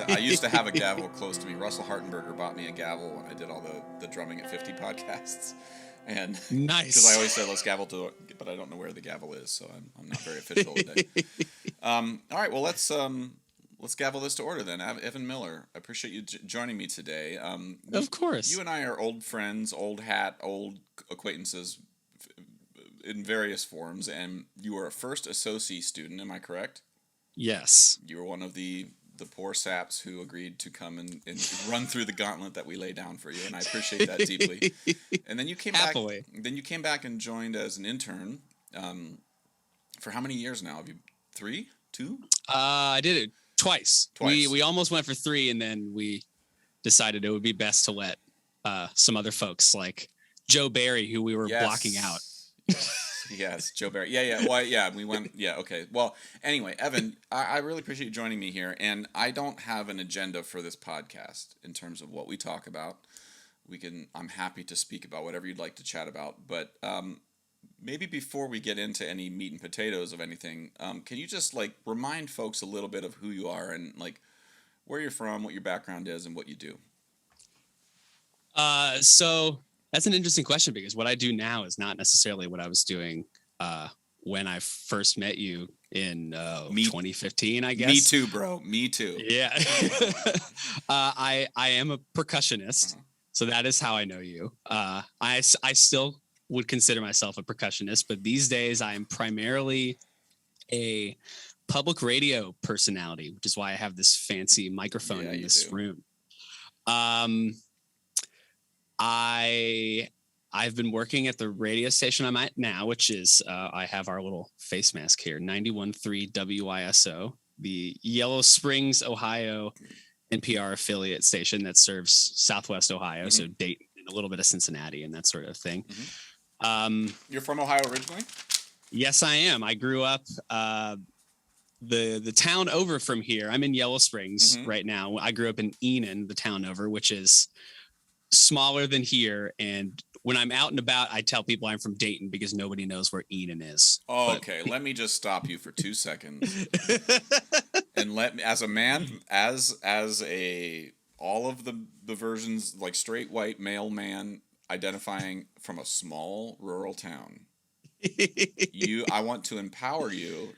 I used to have a gavel close to me. Russell Hartenberger bought me a gavel when I did all the drumming at 50 podcasts, and because I Nice. always said let's gavel to, but I don't know where the gavel is, so I'm not very official today. All right, well let's gavel this to order then. Evan Miller, I appreciate you joining me today. Of course. You and I are old friends, old hat, old acquaintances in various forms, and you were a first SoSI student. Am I correct? Yes. You were one of the poor saps who agreed to come and run through the gauntlet that we lay down for you, and I appreciate that deeply. And then you came Happily. back. Then you came back and joined as an intern. For how many years now? Have you 3, 2? I did it twice. Twice. We almost went for 3, and then we decided it would be best to let some other folks like Joe Barry, who we were blocking out. Yes, Joe Barry. Yeah. Well, yeah, we went. Yeah, okay. Well, anyway, Evan, I really appreciate you joining me here, and I don't have an agenda for this podcast in terms of what we talk about. I'm happy to speak about whatever you'd like to chat about, but maybe before we get into any meat and potatoes of anything, can you just like remind folks a little bit of who you are and like where you're from, what your background is, and what you do? So that's an interesting question because what I do now is not necessarily what I was doing when I first met you in 2015, I guess. Me too, bro. Me too. Yeah. I am a percussionist, so that is how I know you. I still would consider myself a percussionist, but these days I am primarily a public radio personality, which is why I have this fancy microphone in this room. I've been working at the radio station I'm at now, which is I have our little face mask here, 91.3 WISO, the Yellow Springs, Ohio NPR affiliate station that serves Southwest Ohio, so Dayton and a little bit of Cincinnati and that sort of thing. You're from Ohio originally? Yes, I am. I grew up the town over from here. I'm in Yellow Springs right now. I grew up in Enon, the town over, which is smaller than here, and when I'm out and about I tell people I'm from Dayton because nobody knows where Enon is. Okay, let me just stop you for 2 seconds and let me, as a man, as a all of the versions, like straight white male man identifying from a small rural town, I want to empower you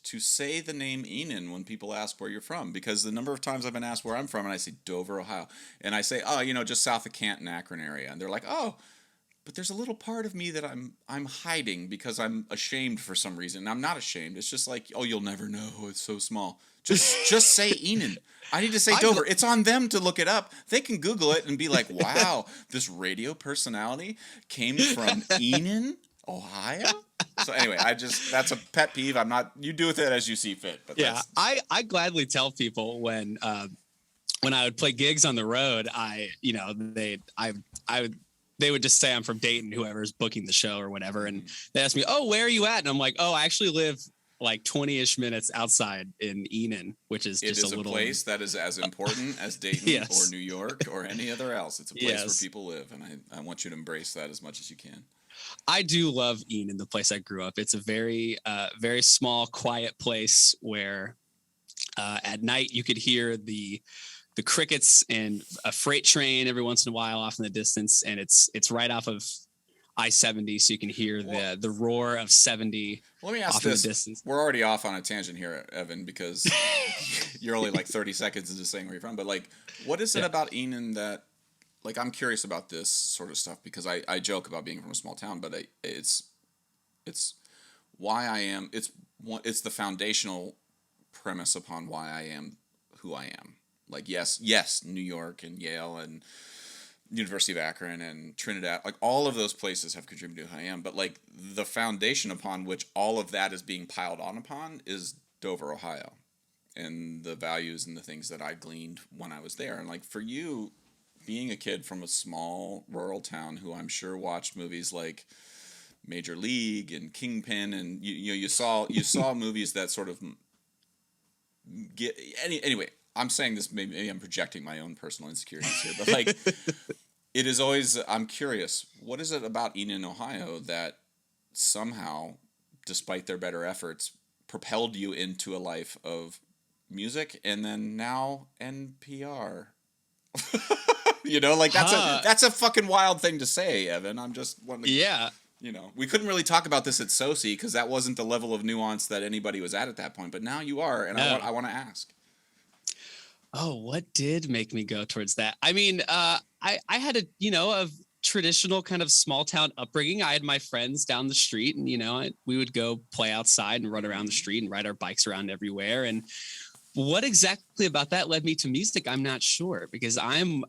to say the name Enon when people ask where you're from, because the number of times I've been asked where I'm from and I say Dover, Ohio, and I say, oh, just south of Canton, Akron area, and they're like, oh, but there's a little part of me that I'm hiding because I'm ashamed for some reason. And I'm not ashamed. It's just like, oh, you'll never know. It's so small. Just say Enon. I need to say Dover. It's on them to look it up. They can Google it and be like, wow, this radio personality came from Enon, Ohio. So anyway, that's a pet peeve. You do with it as you see fit. But yeah, I gladly tell people when I would play gigs on the road, they would just say I'm from Dayton, whoever's booking the show or whatever. And they ask me, oh, where are you at? And I'm like, oh, I actually live like 20-ish minutes outside in Enon, which is just a place that is as important as Dayton or New York or any other else. It's a place where people live. And I want you to embrace that as much as you can. I do love Enon, the place I grew up. It's a very, very small, quiet place where at night you could hear the crickets and a freight train every once in a while off in the distance, and it's right off of I-70, so you can hear the roar of 70. Let me ask this. In the distance. We're already off on a tangent here, Evan, because you're only like 30 seconds into saying where you're from. But like, what is it about Enon that, like, I'm curious about this sort of stuff because I joke about being from a small town, but it's why I am. It's the foundational premise upon why I am who I am. Like, yes, New York and Yale and University of Akron and Trinidad, like all of those places have contributed to who I am. But like the foundation upon which all of that is being piled on upon is Dover, Ohio, and the values and the things that I gleaned when I was there. And like for you, being a kid from a small rural town who I'm sure watched movies like Major League and Kingpin, and you saw movies that sort of get anyway. I'm saying this, maybe I'm projecting my own personal insecurities here, but like, it is always, I'm curious, what is it about Enon, Ohio that somehow, despite their better efforts, propelled you into a life of music, and then now NPR. You know, like Huh. that's a fucking wild thing to say, Evan. I'm just wanting to, Yeah. you know, we couldn't really talk about this at SoSI because that wasn't the level of nuance that anybody was at that point. But now you are, and No. I want to ask. Oh, what did make me go towards that? I mean, I had a traditional kind of small town upbringing. I had my friends down the street, and we would go play outside and run around the street and ride our bikes around everywhere. And what exactly about that led me to music, I'm not sure, because I am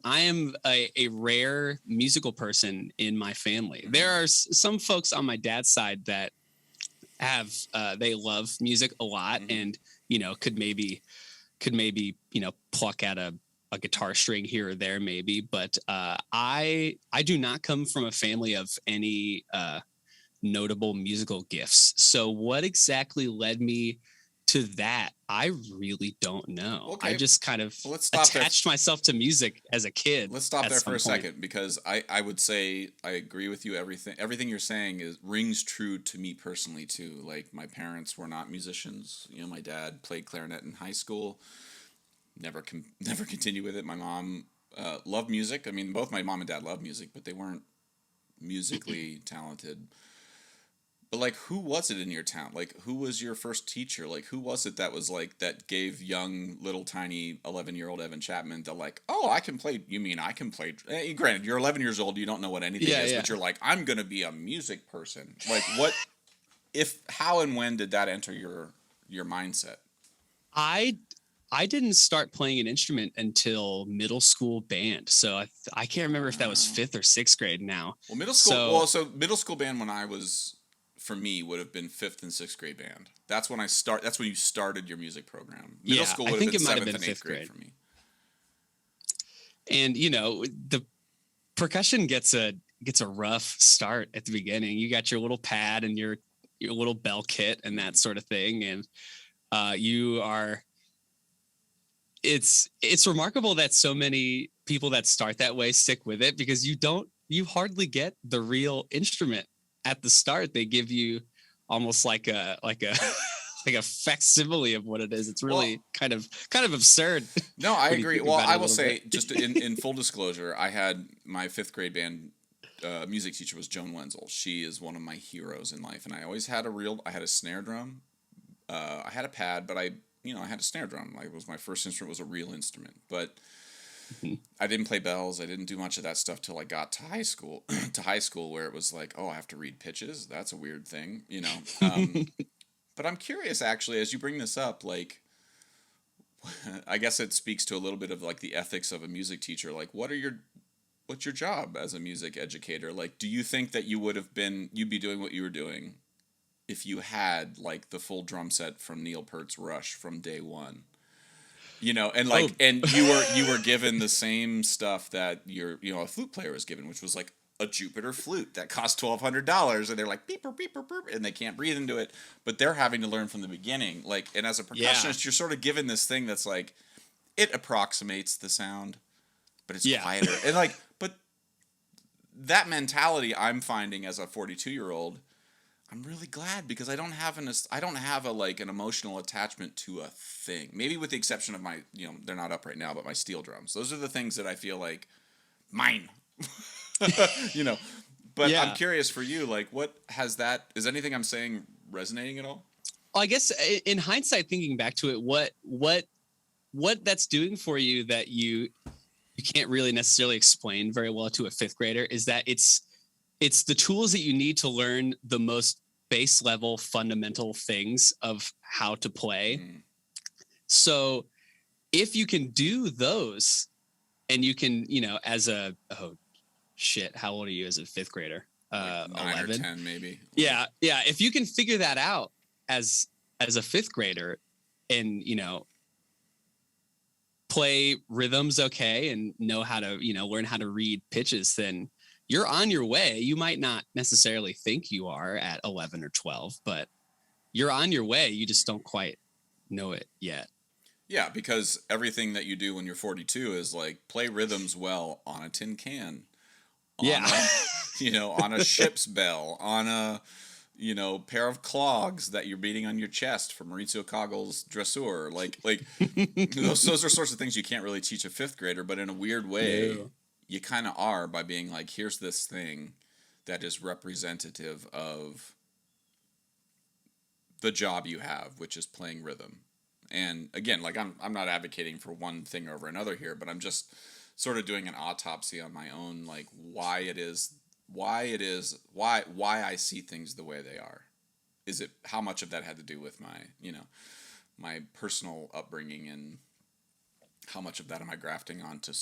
a rare musical person in my family. There are some folks on my dad's side that have they love music a lot, and could maybe pluck at a guitar string here or there maybe, but I do not come from a family of any notable musical gifts. So what exactly led me to that, I really don't know. Okay. I just kind of Well, let's stop attached myself to music as a kid. Let's stop there for a point. second, because I would say I agree with you. Everything you're saying rings true to me personally too. Like, my parents were not musicians. You know, my dad played clarinet in high school. Never continued with it. My mom loved music. I mean, both my mom and dad loved music, but they weren't musically talented. But, like, who was it in your town? Like, who was your first teacher? Like, who was it that was like that gave young little tiny 11-year-old Evan Chapman the, like, oh, I can play. You mean I can play? Granted, you're 11 years old. You don't know what anything is, but you're like, I'm gonna be a music person. Like, what? How and when did that enter your mindset? I didn't start playing an instrument until middle school band. So I can't remember if that was 5th or 6th grade now. Well, middle school. So middle school band for me would have been 5th and 6th grade band. That's when That's when you started your music program. Middle school would have been 7th and 8th grade for me. And the percussion gets a rough start at the beginning. You got your little pad and your little bell kit and that sort of thing, and it's remarkable that so many people that start that way stick with it, because you hardly get the real instrument at the start. They give you almost like a like a facsimile of what it is. It's really kind of absurd. No, I agree. Well, I will say, just in full disclosure, I had my 5th grade band music teacher was Joan Wenzel. She is one of my heroes in life, and I always had I had a snare drum. I had a pad, but I had a snare drum. Like, my first instrument was a real instrument, but I didn't play bells. I didn't do much of that stuff till I got to high school. Where it was like, oh, I have to read pitches. That's a weird thing, But I'm curious, actually, as you bring this up, like, I guess it speaks to a little bit of, like, the ethics of a music teacher. Like, what's your job as a music educator? Like, do you think that you'd be doing what you were doing if you had, like, the full drum set from Neil Peart's Rush from day one? And like, and you were given the same stuff that a flute player was given, which was like a Jupiter flute that cost $1,200, and they're like beep beep beep beep, and they can't breathe into it, but they're having to learn from the beginning. Like, and as a percussionist, you're sort of given this thing that's like, it approximates the sound, but it's quieter, and like, but that mentality I'm finding as a 42-year-old. I'm really glad, because I don't have an emotional attachment to a thing. Maybe with the exception of my, they're not up right now, but my steel drums. Those are the things that I feel like mine. But I'm curious for you, like, is anything I'm saying resonating at all? Well, I guess in hindsight, thinking back to it, what that's doing for you that you can't really necessarily explain very well to a 5th grader is that it's the tools that you need to learn the most base level fundamental things of how to play. So if you can do those, and you can, how old are you as a 5th grader? Like 9 11? Or 10 maybe. Yeah. If you can figure that out as a 5th grader, and, play rhythms okay, and know how to, learn how to read pitches, then you're on your way. You might not necessarily think you are at 11 or 12, but you're on your way. You just don't quite know it yet. Yeah, because everything that you do when you're 42 is like play rhythms well on a tin can. On a ship's bell, on a pair of clogs that you're beating on your chest for Maurizio Coggle's dressur. Like those are sorts of things you can't really teach a fifth grader, but in a weird way, No. you kind of are by being like, here's this thing that is representative of the job you have, which is playing rhythm. And again, like I'm not advocating for one thing over another here, but I'm just sort of doing an autopsy on my own, like why I see things the way they are. Is it how much of that had to do with my personal upbringing, and how much of that am I grafting onto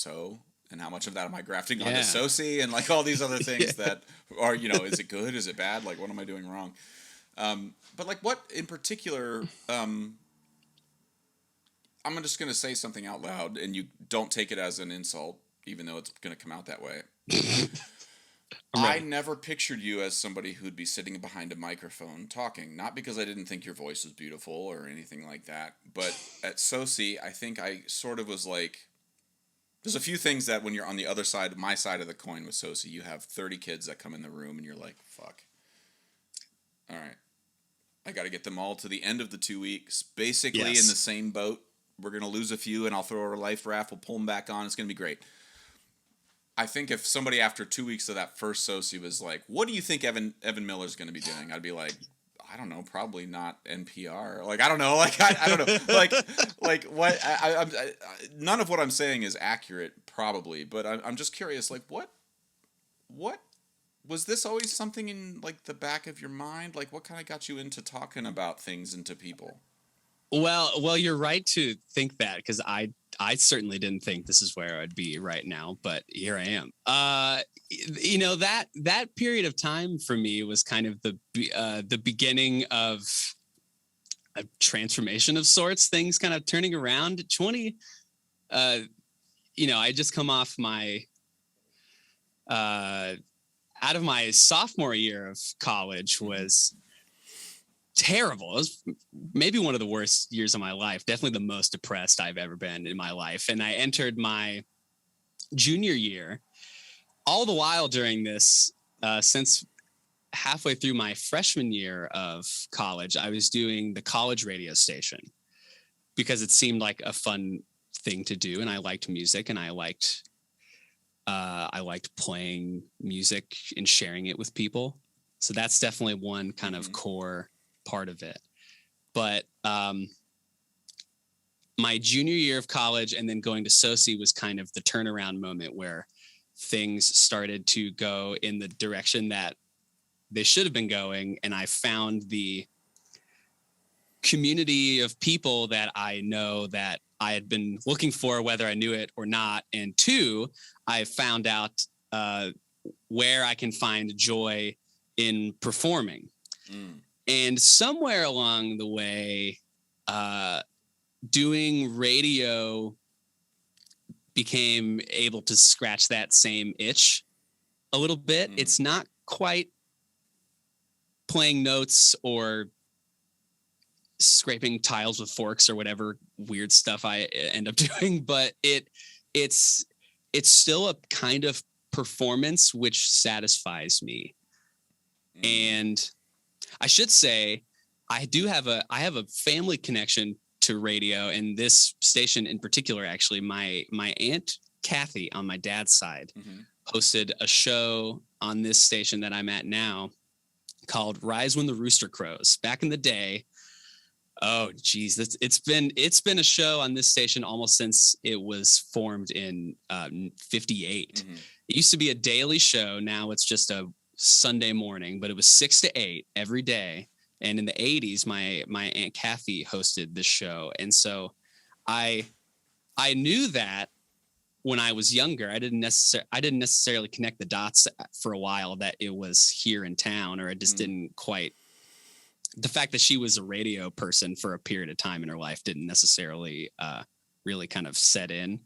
and how much of that am I grafting onto SoSI, and like all these other things that are, is it good? Is it bad? Like, what am I doing wrong? But like, what in particular, I'm just going to say something out loud, and you don't take it as an insult, even though it's going to come out that way. I never pictured you as somebody who'd be sitting behind a microphone talking, not because I didn't think your voice was beautiful or anything like that, but at SoSI, I think I sort of was like, there's a few things that when you're on the other side, my side of the coin with SoSI, you have 30 kids that come in the room and you're like, fuck. All right. I got to get them all to the end of the 2 weeks, basically in the same boat. We're going to lose a few, and I'll throw a life raft. We'll pull them back on. It's going to be great. I think if somebody after 2 weeks of that first SoSI was like, what do you think Evan Miller's going to be doing? I'd be like, I don't know, probably not NPR. Like, I don't know. Like, I don't know. like what? None of what I'm saying is accurate, probably. But I'm just curious, like, what was this always something in like the back of your mind? Like, what kind of got you into talking about things and to people? Well, you're right to think that, because I certainly didn't think this is where I'd be right now, but here I am. That period of time for me was kind of the beginning of a transformation of sorts. Things kind of turning around. I just come off my out of my sophomore year of college was terrible. It was maybe one of the worst years of my life. Definitely the most depressed I've ever been in my life. And I entered my junior year. All the while during this, since halfway through my freshman year of college, I was doing the college radio station because it seemed like a fun thing to do. And I liked music, and I liked playing music and sharing it with people. So that's definitely one kind of core part of it. But my junior year of college and then going to SoSI was kind of the turnaround moment where things started to go in the direction that they should have been going. And I found the community of people that I know that I had been looking for, whether I knew it or not. And two, I found out where I can find joy in performing. And somewhere along the way, doing radio became able to scratch that same itch a little bit. It's not quite playing notes or scraping tiles with forks or whatever weird stuff I end up doing, but it's still a kind of performance which satisfies me. And I should say I have a family connection to radio, and this station in particular, actually, my Aunt Kathy on my dad's side hosted a show on this station that I'm at now called Rise When the Rooster Crows. Back in the day, oh geez, it's been a show on this station almost since it was formed in 58. It used to be a daily show. Now it's just a Sunday morning, but it was 6 to 8 every day. And in the 80s, my Aunt Kathy hosted this show. And so I knew that when I was younger. I didn't necessarily connect the dots for a while that it was here in town, or it just didn't quite. The fact that she was a radio person for a period of time in her life didn't necessarily really kind of set in.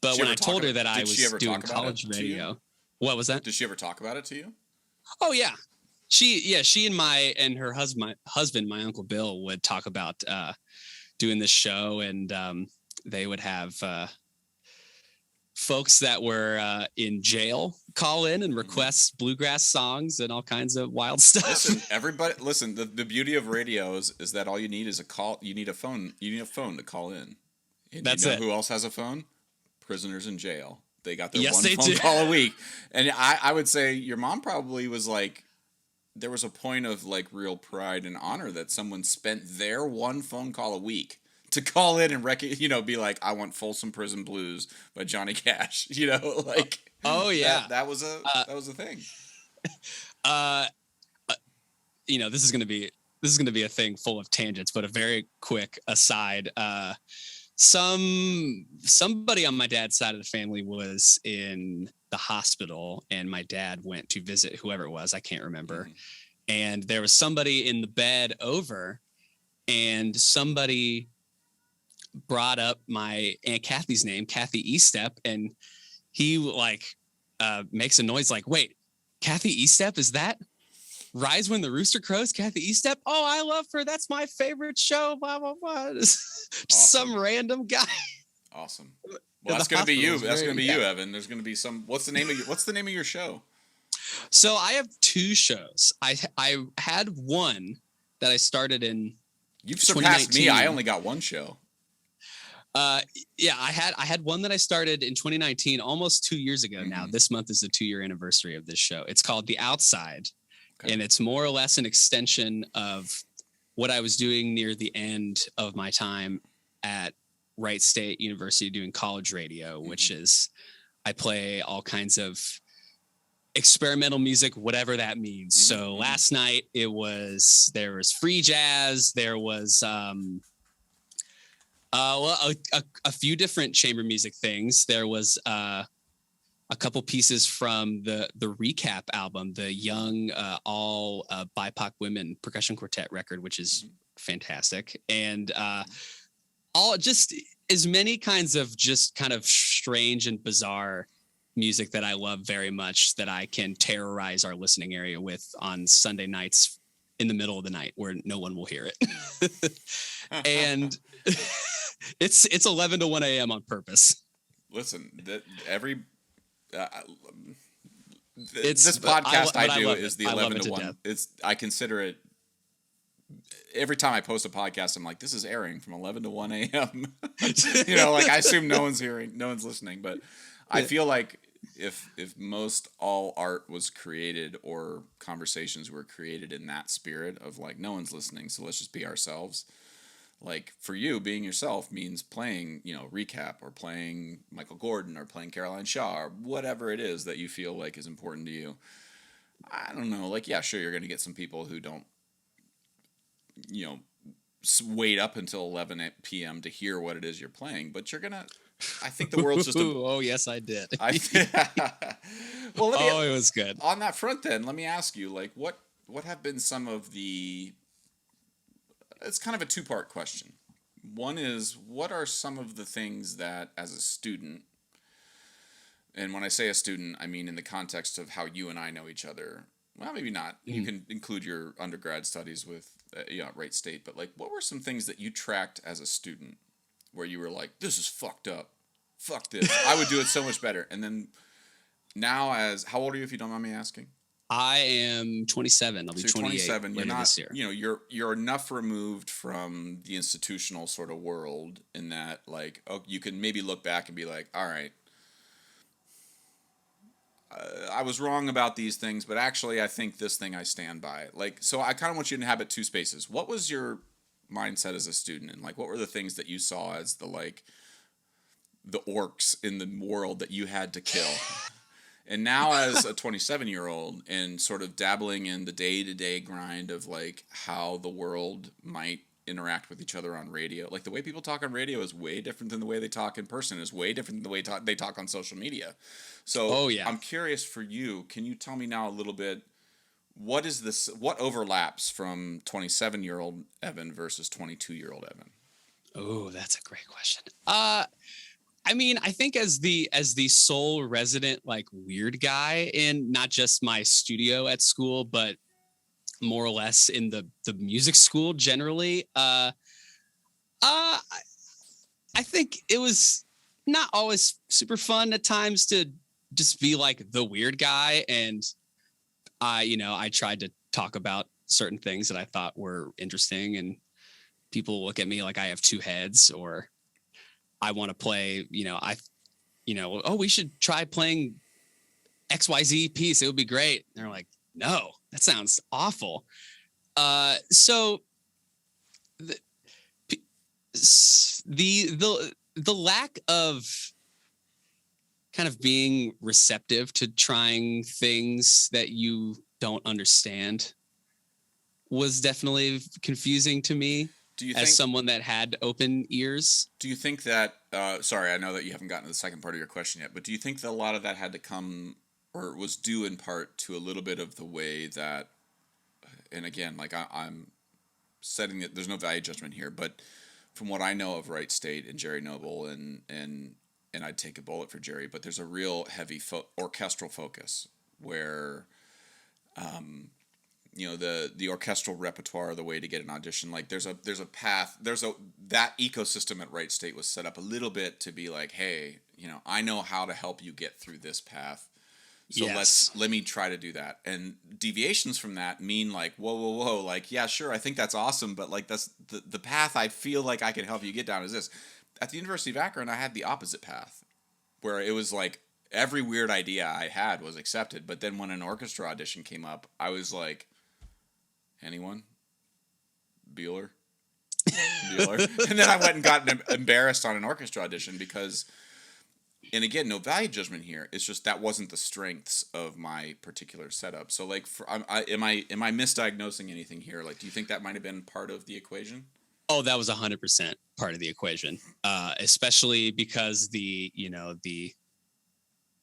But when I told her that I was doing college radio, what was that? Did she ever talk about it to you? Oh yeah. She and her husband, my Uncle Bill, would talk about doing this show, and they would have folks that were in jail call in and request bluegrass songs and all kinds of wild stuff. Listen, everybody, listen. The beauty of radio is that all you need is a call. You need a phone. You need a phone to call in. And That's you know it. who else has a phone? Prisoners in jail. They got their Yes, one they phone do. call a week. And I would say your mom probably was like, there was a point of like real pride and honor that someone spent their one phone call a week to call in and be like, I want Folsom Prison Blues by Johnny Cash. Like, oh yeah, that was a thing. This is gonna be a thing full of tangents, but a very quick aside. Somebody on my dad's side of the family was in the hospital, and my dad went to visit whoever it was. I can't remember. Mm-hmm. And there was somebody in the bed over, and somebody brought up my Aunt Kathy's name, Kathy Eastep, and he makes a noise like, wait, Kathy Eastep, is that Rise When the Rooster Crows, Kathy Eastep? Oh, I love her. That's my favorite show. Blah, blah, blah. Just some random guy. Awesome. Well, that's going to be you. That's going to be you, Evan. There's going to be some. What's the name of your show? So I have two shows. I had one that I started in. You've surpassed me. I only got one show. Yeah, I had one that I started in 2019, almost 2 years ago now. This month is the 2-year anniversary of this show. It's called The Outside. Okay. And it's more or less an extension of what I was doing near the end of my time at Wright State University doing college radio, which is I play all kinds of experimental music, whatever that means. So last night there was free jazz, there was a few different chamber music things. There was a couple pieces from the Recap album, the young all BIPOC women percussion quartet record, which is fantastic, and all just as many kinds of just kind of strange and bizarre music that I love very much that I can terrorize our listening area with on Sunday nights in the middle of the night where no one will hear it. And it's 11 to 1 a.m. on purpose. Listen, this podcast I do is the 11 to 1. I consider it. Every time I post a podcast, I'm like, this is airing from 11 to 1 a.m. I assume no one's listening, but I feel like if most all art was created or conversations were created in that spirit of like, no one's listening, so let's just be ourselves. Like for you, being yourself means playing, Recap or playing Michael Gordon or playing Caroline Shaw or whatever it is that you feel like is important to you. I don't know. Like, yeah, sure, you're going to get some people who don't, wait up until 11 p.m. to hear what it is you're playing, but you're going to, I think the world's just oh, yes, I did. Well, it was good. On that front then, let me ask you, like, what have been some of the... It's kind of a two-part question. One is, what are some of the things that, as a student, and when I say a student, I mean in the context of how you and I know each other. Well, maybe not. You can include your undergrad studies with Wright State, but like, what were some things that you tracked as a student where you were like, this is fucked up. Fuck this. I would do it so much better. And then now how old are you, if you don't mind me asking? I am 27. I'll be 28 27. later this year. You're enough removed from the institutional sort of world in that, like, you can maybe look back and be like, all right, I was wrong about these things, but actually I think this thing I stand by. Like, so I kind of want you to inhabit two spaces. What was your mindset as a student, and like, what were the things that you saw as the orcs in the world that you had to kill? And now as a 27-year-old and sort of dabbling in the day-to-day grind of like how the world might interact with each other on radio. Like the way people talk on radio is way different than the way they talk in person, is way different than the way they talk on social media. So I'm curious for you, can you tell me now a little bit, what overlaps from 27-year-old Evan versus 22-year-old Evan? Oh, that's a great question. I mean, I think as the sole resident, like, weird guy in not just my studio at school, but more or less in the music school generally, I think it was not always super fun at times to just be like the weird guy. And I tried to talk about certain things that I thought were interesting, and people look at me like I have two heads, or I want to play, oh, we should try playing XYZ piece. It would be great. And they're like, no, that sounds awful. So the the lack of kind of being receptive to trying things that you don't understand was definitely confusing to me. Someone that had open ears. Do you think that, sorry, I know that you haven't gotten to the second part of your question yet, but do you think that a lot of that had to come, or was due in part to a little bit of the way that, and again, like I'm setting it, there's no value judgment here, but from what I know of Wright State and Jerry Noble, and I'd take a bullet for Jerry, but there's a real heavy orchestral focus where, the orchestral repertoire, the way to get an audition, like there's a path, that ecosystem at Wright State was set up a little bit to be like, hey, I know how to help you get through this path. So let me try to do that. And deviations from that mean like, whoa, like, yeah, sure, I think that's awesome, but like that's the path I feel like I can help you get down is this. At the University of Akron, I had the opposite path, where it was like every weird idea I had was accepted, but then when an orchestra audition came up, I was like, anyone? Bueller? And then I went and got embarrassed on an orchestra audition because, and again, no value judgment here. It's just that wasn't the strengths of my particular setup. So, like, am I misdiagnosing anything here? Like, do you think that might have been part of the equation? Oh, that was 100% part of the equation, especially because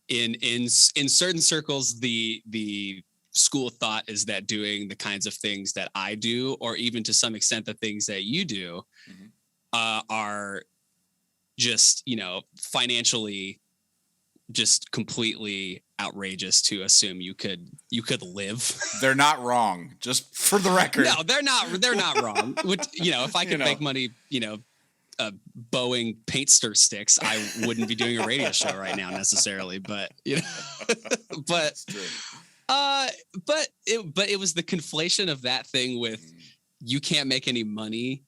in certain circles the school of thought is that doing the kinds of things that I do, or even to some extent the things that you do, are just financially just completely outrageous to assume you could live. They're not wrong, just for the record. No, they're not wrong. If I could make money, Boeing paint stir sticks, I wouldn't be doing a radio show right now necessarily, but but it was the conflation of that thing with you can't make any money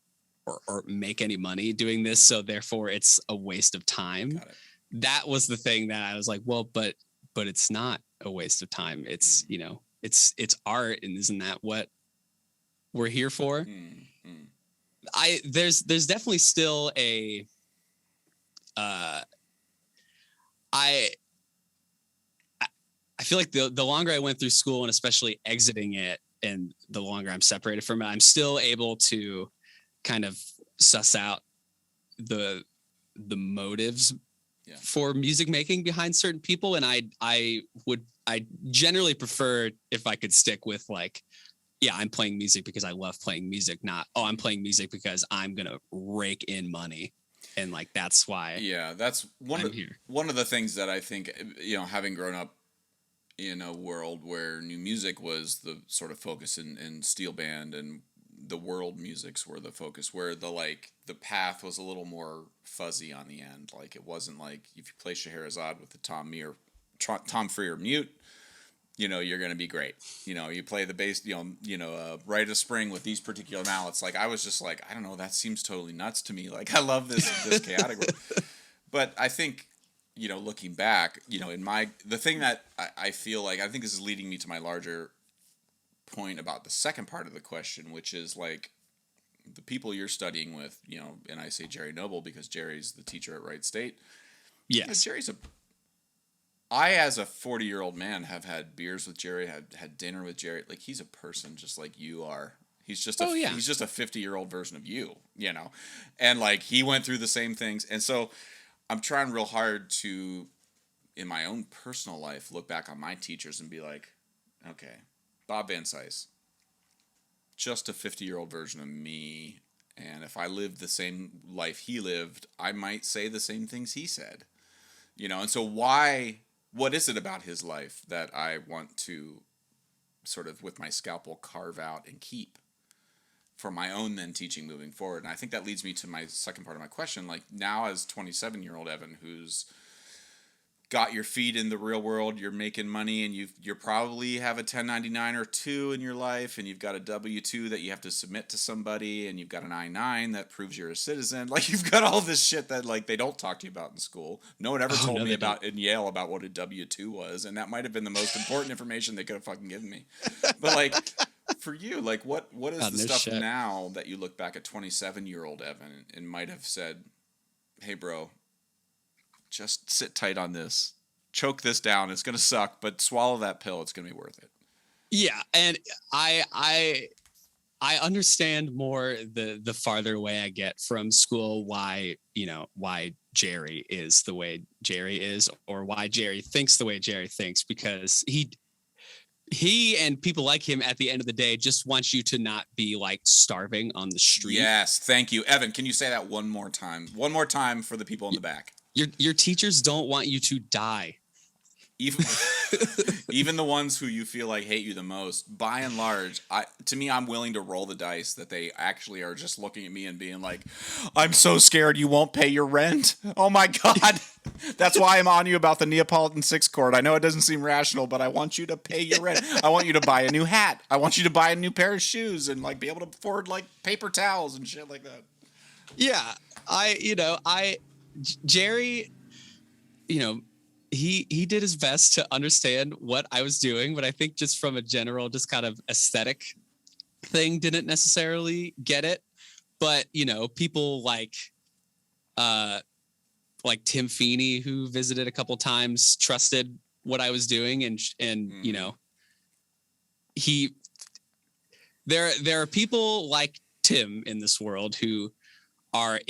or make any money doing this, so therefore it's a waste of time. Got it. That was the thing that I was like, well, but it's not a waste of time. It's, it's art, and isn't that what we're here for? There's definitely still a I feel like the longer I went through school, and especially exiting it, and the longer I'm separated from it, I'm still able to kind of suss out the motives for music making behind certain people. And I generally prefer if I could stick with like, yeah, I'm playing music because I love playing music, not, oh, I'm playing music because I'm going to rake in money. And like, that's why. Yeah, that's one of the things that I think, having grown up in a world where new music was the sort of focus in steel band, and the world musics were the focus, where the path was a little more fuzzy on the end. Like, it wasn't like if you play Scheherazade with the Tom Freer mute, you're going to be great. You play the bass, Rite of Spring with these particular mallets. Like, I was just like, I don't know, that seems totally nuts to me. Like, I love this category. But I think, looking back, the thing that I feel like, I think this is leading me to my larger point about the second part of the question, which is like the people you're studying with, and I say Jerry Noble because Jerry's the teacher at Wright State. Yes. I, as a 40-year-old man, have had beers with Jerry, had dinner with Jerry. Like, he's a person just like you are. He's just he's just a 50-year-old version of you, and like, he went through the same things. And so I'm trying real hard to, in my own personal life, look back on my teachers and be like, okay, Bob Van Cise, just a 50-year-old version of me, and if I lived the same life he lived, I might say the same things he said. And so what is it about his life that I want to sort of, with my scalpel, carve out and keep? for my own then teaching moving forward. And I think that leads me to my second part of my question. Like now as 27-year-old Evan, who's got your feet in the real world, you're making money, and you're probably have a 1099 or two in your life, and you've got a W-2 that you have to submit to somebody, and you've got an I-9 that proves you're a citizen. Like you've got all this shit that like they don't talk to you about in school. No one ever told me about in Yale about what a W-2 was, and that might have been the most important information they could have fucking given me. But like for you, like what is the stuff now that you look back at 27-year-old Evan and might have said, "Hey bro, just sit tight on this. Choke this down. It's going to suck, but swallow that pill. It's going to be worth it." Yeah, and I understand more the farther away I get from school why Jerry is the way Jerry is, or why Jerry thinks the way Jerry thinks, because he and people like him at the end of the day just want you to not be like starving on the street. Yes, thank you. Evan, can you say that one more time? One more time for the people in the back. Your teachers don't want you to die. Even the ones who you feel like hate you the most, by and large, I'm willing to roll the dice that they actually are just looking at me and being like, "I'm so scared you won't pay your rent. Oh my God. That's why I'm on you about the Neapolitan 6 chord. I know it doesn't seem rational, but I want you to pay your rent. I want you to buy a new hat. I want you to buy a new pair of shoes and like be able to afford like paper towels and shit like that." Yeah. Jerry, he did his best to understand what I was doing, but I think just from a general, just kind of aesthetic thing, didn't necessarily get it. But, people like Tim Feeney, who visited a couple times, trusted what I was doing. And there are people like Tim in this world who are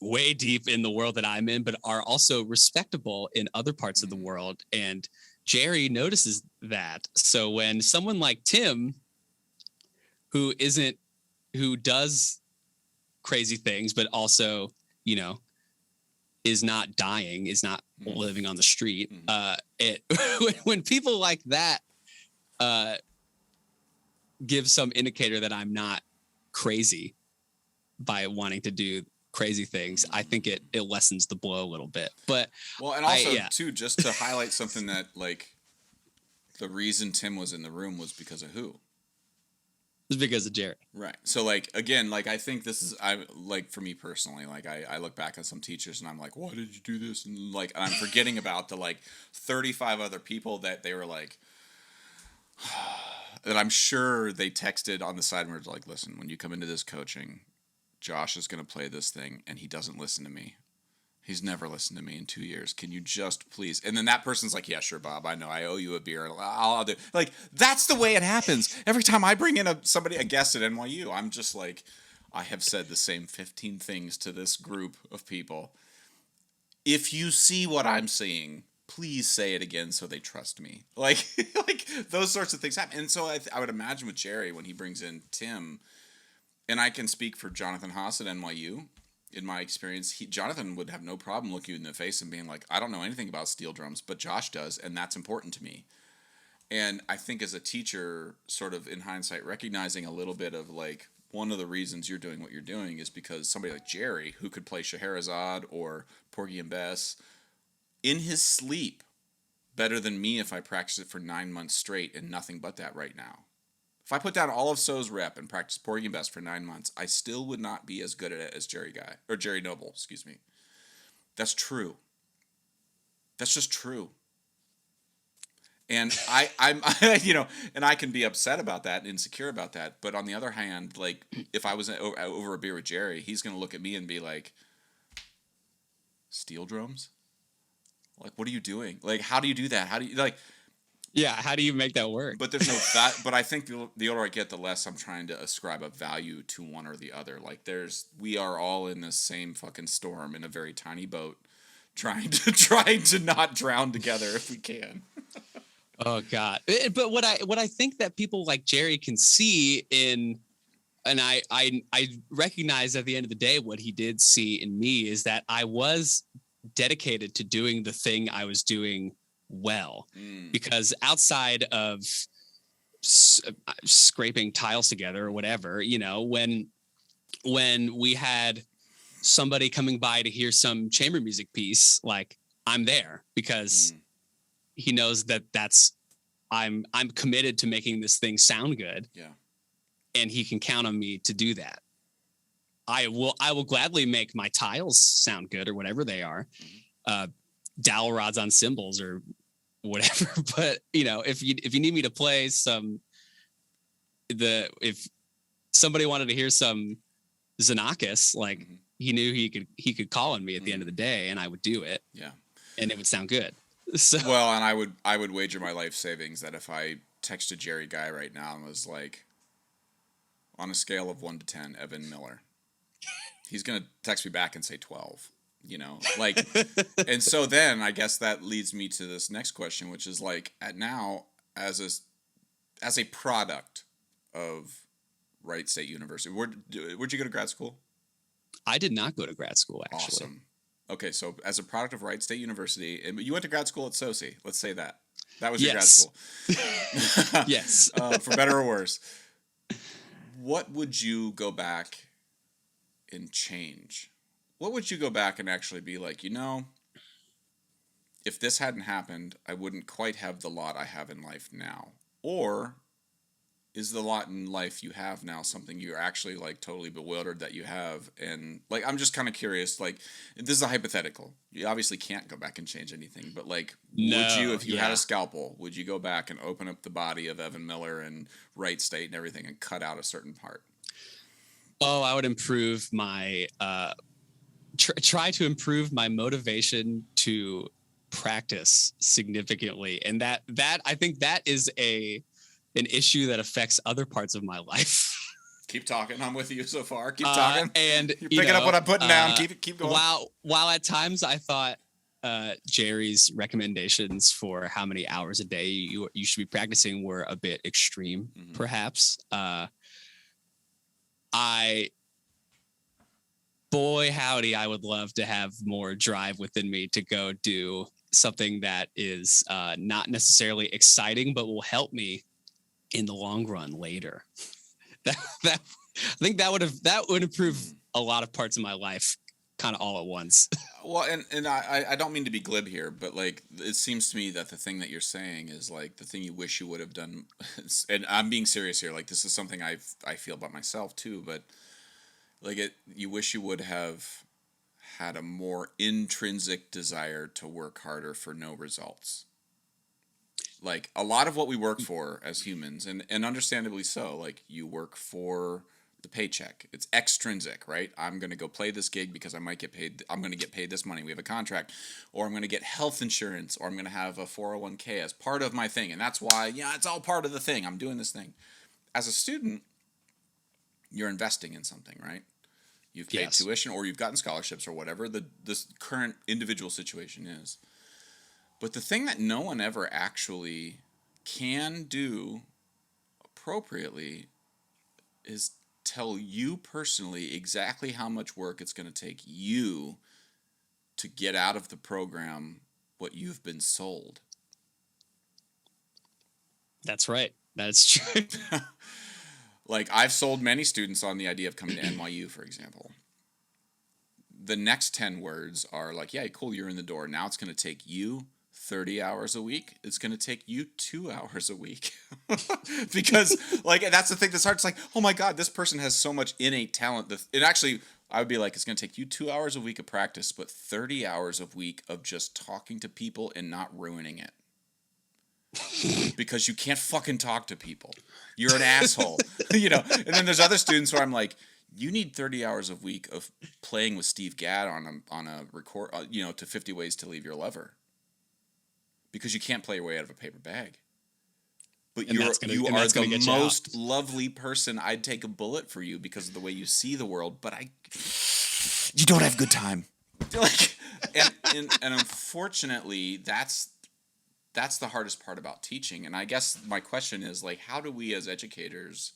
way deep in the world that I'm in, but are also respectable in other parts of the world. And Jerry notices that. So when someone like Tim, who does crazy things, but also, is not dying, is not living on the street. When people like that give some indicator that I'm not crazy by wanting to do crazy things, I think it lessens the blow a little bit. But and also too, just to highlight something that like the reason Tim was in the room was because of who? It was because of Jerry. Right. So like again, like I think this is for me personally, like I look back at some teachers and I'm like, why did you do this? And like I'm forgetting about the like 35 other people that they were like that I'm sure they texted on the side and were like, "Listen, when you come into this coaching, Josh is going to play this thing and he doesn't listen to me. He's never listened to me in 2 years. Can you just please?" And then that person's like, "Yeah, sure, Bob. I know. I owe you a beer. I'll do." Like, that's the way it happens. Every time I bring in a guest at NYU, I'm just like, I have said the same 15 things to this group of people. If you see what I'm seeing, please say it again so they trust me. Like those sorts of things happen. And so I would imagine with Jerry, when he brings in Tim, and I can speak for Jonathan Haas at NYU. In my experience, Jonathan would have no problem looking you in the face and being like, "I don't know anything about steel drums, but Josh does, and that's important to me." And I think as a teacher, sort of in hindsight, recognizing a little bit of like, one of the reasons you're doing what you're doing is because somebody like Jerry, who could play Scheherazade or Porgy and Bess in his sleep better than me if I practice it for 9 months straight and nothing but that right now. If I put down all of SoSI rep and practice Porgy and Bess for 9 months, I still would not be as good at it as Jerry Noble, excuse me. That's true. That's just true. And I'm and I can be upset about that and insecure about that. But on the other hand, like if I was over a beer with Jerry, he's going to look at me and be like, "Steel drums? Like, what are you doing? Like, how do you do that? How do you like?" Yeah, how do you make that work? But there's no that. But I think the older I get, the less I'm trying to ascribe a value to one or the other. Like we are all in this same fucking storm in a very tiny boat, trying to not drown together if we can. Oh God! But what I think that people like Jerry can see in, and I recognize at the end of the day what he did see in me is that I was dedicated to doing the thing I was doing well, because outside of scraping tiles together or whatever, when we had somebody coming by to hear some chamber music piece, like I'm there because he knows that I'm committed to making this thing sound good. Yeah. And he can count on me to do that. I will gladly make my tiles sound good or whatever they are. Dowel rods on cymbals or whatever. But if you need me to play if somebody wanted to hear some Xenakis, like he knew he could call on me at the end of the day and I would do it. Yeah. And it would sound good. So well, and I would wager my life savings that if I texted Jerry Guy right now and was like, on a scale of 1 to 10, Evan Miller, he's gonna text me back and say 12. And so then I guess that leads me to this next question, which is like, at now as a product of Wright State University, where'd you go to grad school? I did not go to grad school, actually. Awesome. Okay, so as a product of Wright State University, and you went to grad school at SoSI. Let's say that was your grad school. Yes. For better or worse. What would you go back and change? What would you go back and actually be like, if this hadn't happened, I wouldn't quite have the lot I have in life now? Or is the lot in life you have now something you're actually like totally bewildered that you have? And like, I'm just kind of curious, like, this is a hypothetical. You obviously can't go back and change anything, but like, would you, if you had a scalpel, would you go back and open up the body of Evan Miller and Wright State and everything and cut out a certain part? Oh, I would improve my, try to improve my motivation to practice significantly. And that I think that is an issue that affects other parts of my life. Keep talking. I'm with you so far. Keep talking. And you're picking up what I'm putting down. Keep going. While at times I thought Jerry's recommendations for how many hours a day you should be practicing were a bit extreme, perhaps. Boy, howdy, I would love to have more drive within me to go do something that is not necessarily exciting, but will help me in the long run later. I think that would improve a lot of parts of my life kind of all at once. Well, and I don't mean to be glib here, but like, it seems to me that the thing that you're saying is like the thing you wish you would have done. And I'm being serious here. Like, this is something I feel about myself too, but like, you wish you would have had a more intrinsic desire to work harder for no results. Like, a lot of what we work for as humans, and understandably so, like, you work for the paycheck. It's extrinsic, right? I'm going to go play this gig because I might get paid. I'm going to get paid this money. We have a contract. Or I'm going to get health insurance, or I'm going to have a 401k as part of my thing. And that's why, it's all part of the thing. I'm doing this thing. As a student, you're investing in something, right? You've paid tuition, or you've gotten scholarships, or whatever this current individual situation is. But the thing that no one ever actually can do appropriately is tell you personally exactly how much work it's going to take you to get out of the program what you've been sold. That's right. That's true. Like, I've sold many students on the idea of coming to NYU, for example. The next 10 words are like, yeah, cool, you're in the door. Now it's going to take you 30 hours a week. It's going to take you 2 hours a week. Because, like, that's the thing that's hard. It's like, oh my God, this person has so much innate talent. It actually, I would be like, it's going to take you 2 hours a week of practice, but 30 hours a week of just talking to people and not ruining it. Because you can't fucking talk to people. You're an asshole. And then there's other students where I'm like, you need 30 hours a week of playing with Steve Gadd on a record, to 50 Ways to Leave Your Lover. Because you can't play your way out of a paper bag. But you are the most lovely person. I'd take a bullet for you because of the way you see the world, but you don't have good time. Like, and unfortunately, that's the hardest part about teaching. And I guess my question is, like, how do we as educators,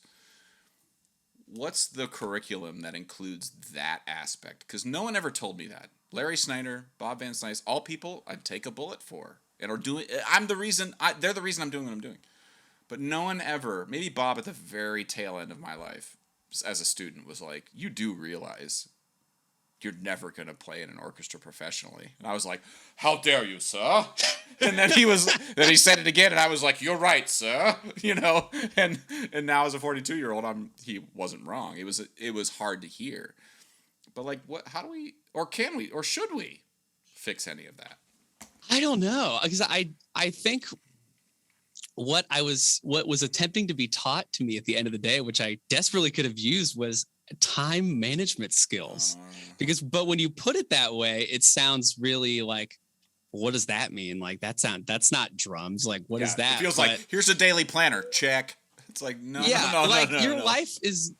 what's the curriculum that includes that aspect? Because no one ever told me that. Larry Snyder, Bob Van Snice, all people I'd take a bullet for. And are doing. They're the reason I'm doing what I'm doing. But no one ever, maybe Bob at the very tail end of my life as a student, was like, you do realize you're never going to play in an orchestra professionally. And I was like, how dare you, sir? And then then he said it again, and I was like, you're right, sir. And now as a 42-year-old, he wasn't wrong. It was hard to hear. But like, how do we, or can we, or should we fix any of that? I don't know, because I think what was attempting to be taught to me at the end of the day, which I desperately could have used, was time management skills. But when you put it that way, it sounds really like, what does that mean? Like that's not drums. Like what is that? It feels like, here's a daily planner, check. It's like, no. Your life is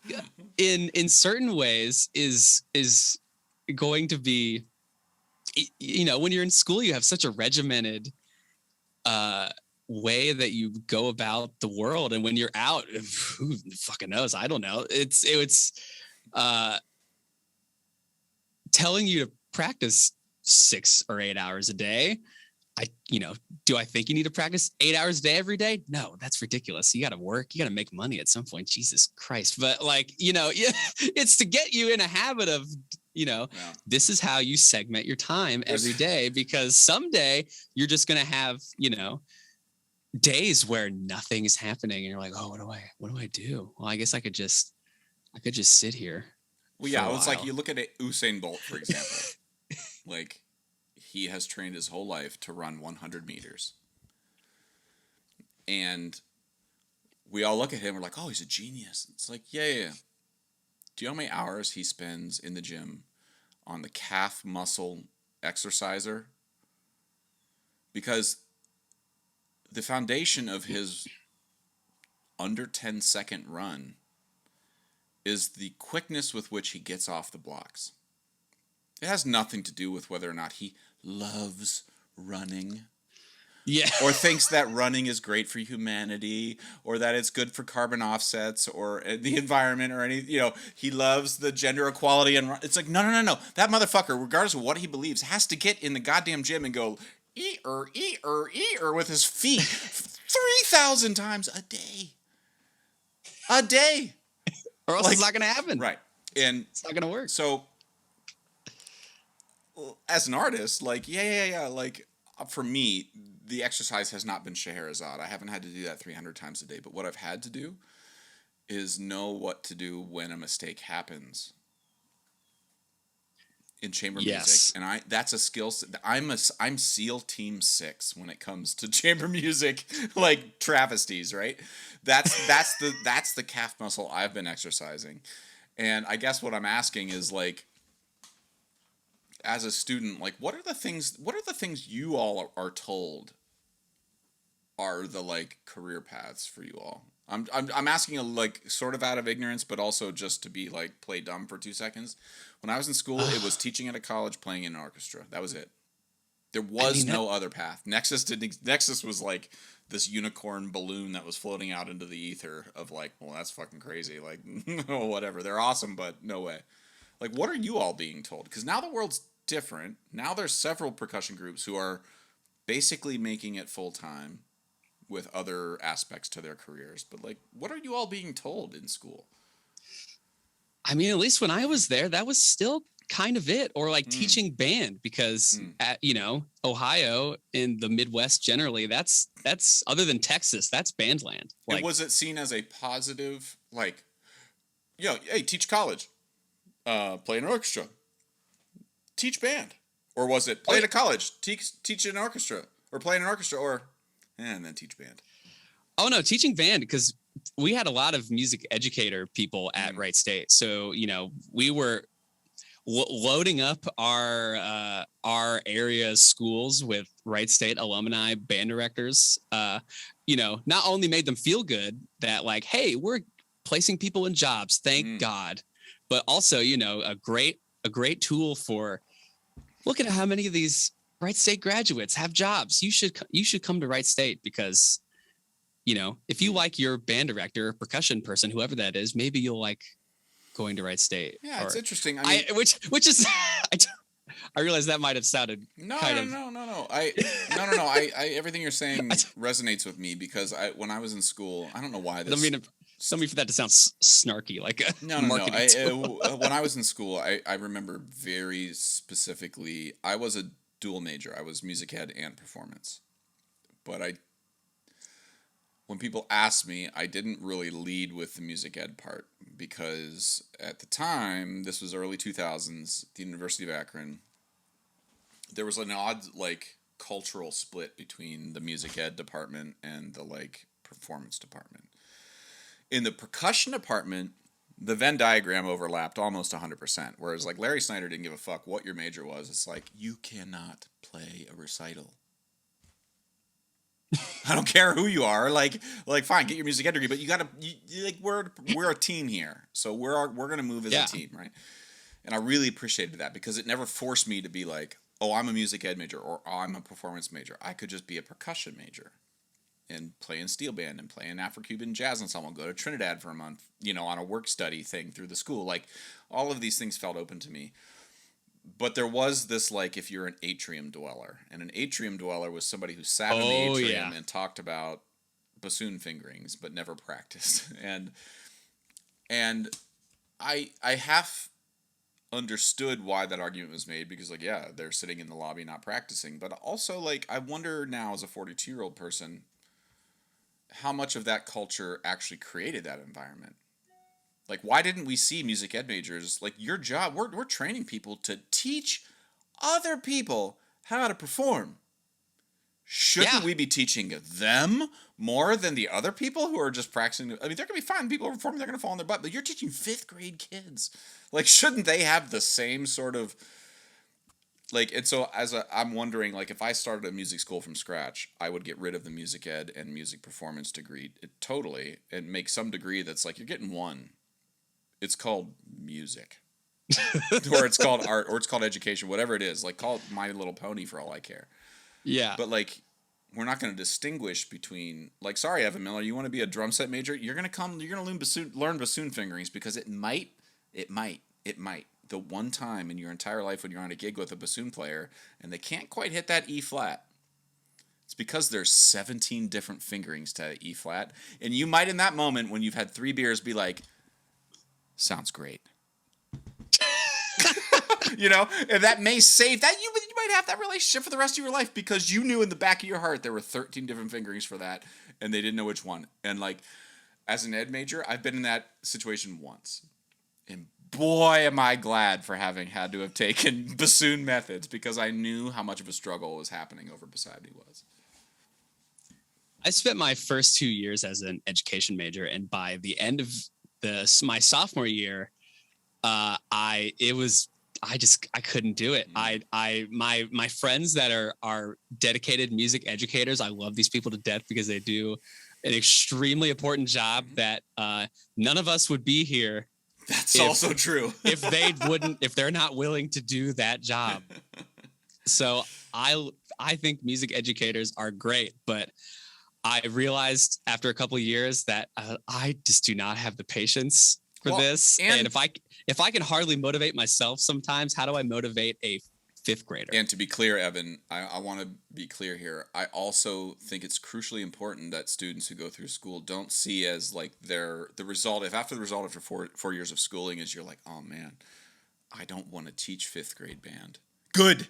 in certain ways is going to be, when you're in school, you have such a regimented way that you go about the world, and when you're out, who fucking knows? I don't know. It's telling you to practice 6 or 8 hours a day. Do I think you need to practice 8 hours a day every day? No, that's ridiculous. You got to work. You got to make money at some point. Jesus Christ. But it's to get you in a habit of, this is how you segment your time every day, because someday you're just going to have, days where nothing is happening. And you're like, oh, what do I do? Well, I guess I could just sit here. Well, yeah, it's like you look at Usain Bolt, for example. Like, he has trained his whole life to run 100 meters. And we all look at him, we're like, oh, he's a genius. It's like, yeah. Do you know how many hours he spends in the gym on the calf muscle exerciser? Because the foundation of his under 10-second run is the quickness with which he gets off the blocks. It has nothing to do with whether or not he loves running. Yeah. Or thinks that running is great for humanity, or that it's good for carbon offsets or the environment or any, he loves the gender equality. And it's like, no. That motherfucker, regardless of what he believes, has to get in the goddamn gym and go, ee-er with his feet 3,000 times a day. A day. Or else it's not going to happen. Right. And it's not going to work. So, as an artist, like, like, for me, the exercise has not been Scheherazade. I haven't had to do that 300 times a day. But what I've had to do is know what to do when a mistake happens in chamber music. And that's a skill set. I'm SEAL Team 6 when it comes to chamber music, like travesties, right? That's the calf muscle I've been exercising. And I guess what I'm asking is, like, as a student, like, what are the things you all are told are the, like, career paths for you all? I'm asking, like, sort of out of ignorance, but also just to be, like, play dumb for 2 seconds. When I was in school, it was teaching at a college, playing in an orchestra. That was it. There was no other path. Nexus was like this unicorn balloon that was floating out into the ether of, like, well, that's fucking crazy. Like, whatever. They're awesome, but no way. Like, what are you all being told? Because now the world's different. Now there's several percussion groups who are basically making it full time with other aspects to their careers. But, like, what are you all being told in school? I mean, at least when I was there, that was still kind of it. Or like teaching band, because at, Ohio in the Midwest generally, that's other than Texas, that's band land. Like, and was it seen as a positive, like, hey, teach college, play in an orchestra, teach band? Or was it play at a college, teach an orchestra, or play in an orchestra, and then teach band? Oh, no, teaching band, because we had a lot of music educator people at Wright State. So, we were loading up our area schools with Wright State alumni band directors, not only made them feel good that, like, hey, we're placing people in jobs, thank God, but also, a great tool for, look at how many of these Wright State graduates have jobs. You should come to Wright State because, if you like your band director, percussion person, whoever that is, maybe you'll like going to Wright State. Yeah, it's interesting. I mean, which is I realize that might have sounded kind of. No. I everything you're saying resonates with me because when I was in school, I don't know why I don't this. mean for that to sound snarky, like a No. marketing tool. When I was in school, I remember very specifically. I was a dual major. I was music ed and performance, but when people asked me, I didn't really lead with the music ed part because at the time, this was early 2000s, the University of Akron, there was an odd like cultural split between the music ed department and the like performance department. In the percussion department, the Venn diagram overlapped almost 100%, whereas like Larry Snyder didn't give a fuck what your major was. It's like, you cannot play a recital. I don't care who you are. Like fine, get your music ed degree, but you gotta like we're a team here, so we're gonna move as a team, right? And I really appreciated that because it never forced me to be like, oh, I'm a music ed major or oh, I'm a performance major. I could just be a percussion major and play in steel band and play in Afro-Cuban jazz ensemble, go to Trinidad for a month, on a work study thing through the school. Like all of these things felt open to me. But there was this, like, if you're an atrium dweller, and an atrium dweller was somebody who sat in the atrium and talked about bassoon fingerings, but never practiced. And I half understood why that argument was made because, like, yeah, they're sitting in the lobby not practicing. But also, like, I wonder now as a 42-year-old person how much of that culture actually created that environment. Like, why didn't we see music ed majors? Like, your job, we're training people to teach other people how to perform. Shouldn't we be teaching them more than the other people who are just practicing? I mean, they're going to be fine. People are performing, they're going to fall on their butt. But you're teaching 5th grade kids. Like, shouldn't they have the same sort of... Like, and so I'm wondering, like, if I started a music school from scratch, I would get rid of the music ed and music performance degree totally and make some degree that's like, you're getting one. It's called music, or it's called art, or it's called education, whatever it is. Like, call it My Little Pony for all I care. Yeah. But, like, we're not going to distinguish between, like, sorry, Evan Miller, you want to be a drum set major? You're going to learn bassoon fingerings because it might, the one time in your entire life when you're on a gig with a bassoon player and they can't quite hit that E flat. It's because there's 17 different fingerings to E flat. And you might, in that moment, when you've had 3 beers, be like, sounds great. And that may save that. You might have that relationship for the rest of your life because you knew in the back of your heart there were 13 different fingerings for that and they didn't know which one. And like, as an ed major, I've been in that situation once. And boy, am I glad for having had to have taken bassoon methods because I knew how much of a struggle was happening over beside me was. I spent my first 2 years as an education major, and by the end of my sophomore year, I couldn't do it. My friends that are dedicated music educators, I love these people to death because they do an extremely important job that none of us would be here. That's also true. if they're not willing to do that job. So I think music educators are great, but I realized after a couple of years that I just do not have the patience for this. And if I can hardly motivate myself sometimes, how do I motivate a 5th grader? And to be clear, Evan, I want to be clear here. I also think it's crucially important that students who go through school don't see as like the result. If after the result after four years of schooling is you're like, oh man, I don't want to teach 5th grade band. Good.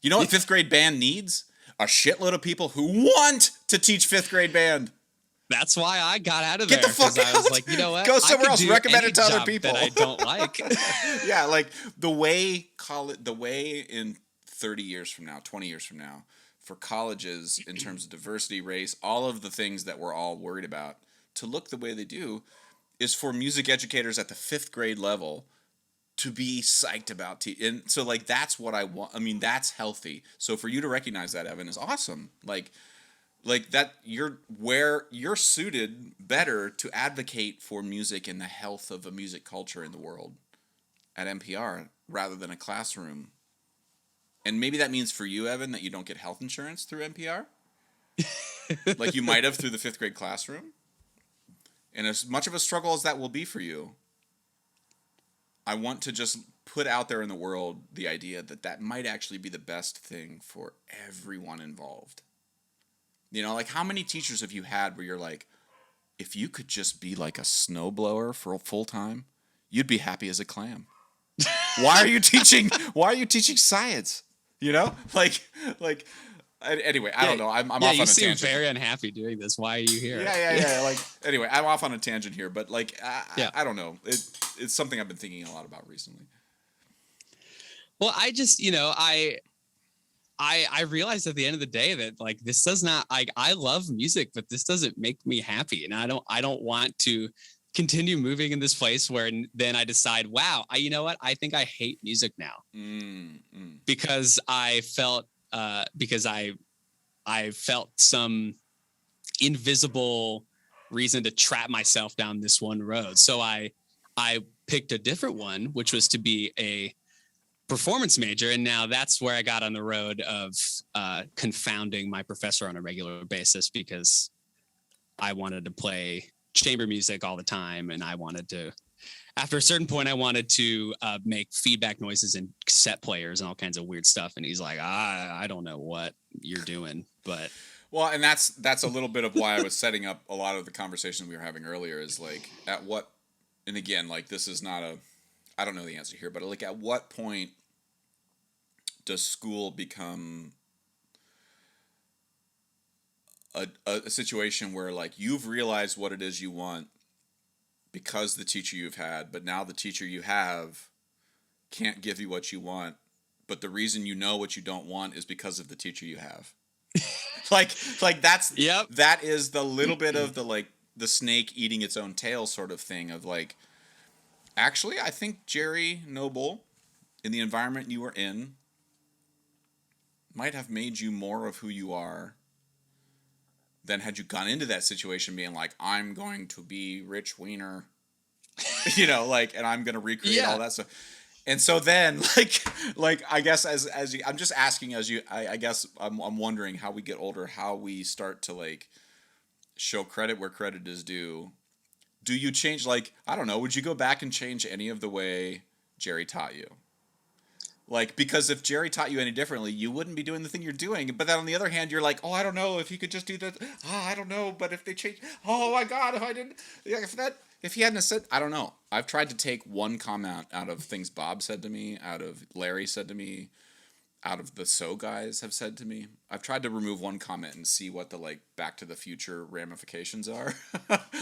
You know what 5th grade band needs? A shitload of people who want to teach 5th grade band. That's why I got out of there. Get the fuck out. I was like, you know what? Go somewhere else. Recommend it to other people that I don't like. Yeah, like the way in 30 years from now, 20 years from now, for colleges in terms of diversity, race, all of the things that we're all worried about to look the way they do is for music educators at the 5th grade level to be psyched about and so like that's what I want. I mean, that's healthy. So for you to recognize that, Evan, is awesome. Like that you're suited better to advocate for music and the health of a music culture in the world at NPR rather than a classroom. And maybe that means for you, Evan, that you don't get health insurance through NPR. Like you might have through the 5th grade classroom. And as much of a struggle as that will be for you, I want to just put out there in the world the idea that that might actually be the best thing for everyone involved. You know, like how many teachers have you had where you're like, if you could just be like a snowblower for full time, you'd be happy as a clam. Why are you teaching? Why are you teaching science? You know, like. Anyway, I don't know. I'm off on a you tangent. seem very unhappy doing this. Why are you here? Yeah. Like, anyway, I'm off on a tangent here, but like, Yeah. I don't know. It's something I've been thinking a lot about recently. Well, I just, I realized at the end of the day that like this does not, I love music, but this doesn't make me happy, and I don't want to continue moving in this place where then I decide, wow, you know what? I think I hate music now because I felt I felt some invisible reason to trap myself down this one road. So I picked a different one, which was to be a performance major. And now that's where I got on the road of confounding my professor on a regular basis because I wanted to play chamber music all the time. And I wanted to, after a certain point, I wanted to make feedback noises in cassette players and all kinds of weird stuff. And he's like, I don't know what you're doing, but. Well, and that's a little bit of why I was setting up a lot of the conversation we were having earlier is like at what, and again, like this is not a, I don't know the answer here, but like at what point does school become a situation where like you've realized what it is you want because the teacher you've had, but now the teacher you have can't give you what you want, but the reason you know what you don't want is because of the teacher you have. like that's that is the little bit of the like the snake eating its own tail sort of thing of like, actually I think Jerry Noble in the environment you were in might have made you more of who you are than had you gone into that situation being like, I'm going to be Rich Wiener, you know, like, and I'm going to recreate all that stuff. And so then, like I guess as you, I'm just asking as you, I guess I'm wondering how we get older, how we start to like show credit where credit is due. Do you change, like, I don't know, would you go back and change any of the way Jerry taught you? Like, because if Jerry taught you any differently, you wouldn't be doing the thing you're doing. But then on the other hand, you're like, oh, I don't know if you could just do that. Oh, I don't know. But if they change, oh my God, if I didn't, if he hadn't said, I don't know. I've tried to take one comment out of things Bob said to me, out of Larry said to me, out of the So guys have said to me. I've tried to remove one comment and see what the like Back to the Future ramifications are.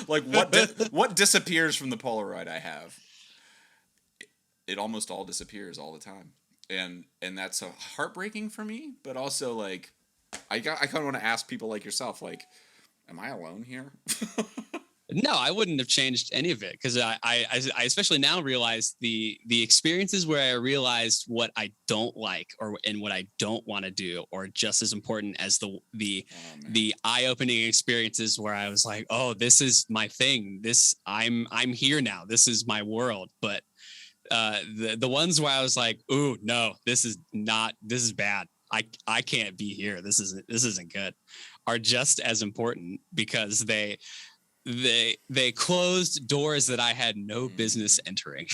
Like what disappears from the Polaroid I have. It almost all disappears all the time. And that's heartbreaking for me, but also like I kind of want to ask people like yourself, like, am I alone here? No, I wouldn't have changed any of it because I especially now realize the experiences where I realized what I don't like and what I don't want to do are just as important as the eye-opening experiences where I was like, oh, this is my thing. I'm here now. This is my world. But the ones where I was like, ooh, no, this is bad. I can't be here. This isn't good, are just as important because they closed doors that I had no business entering.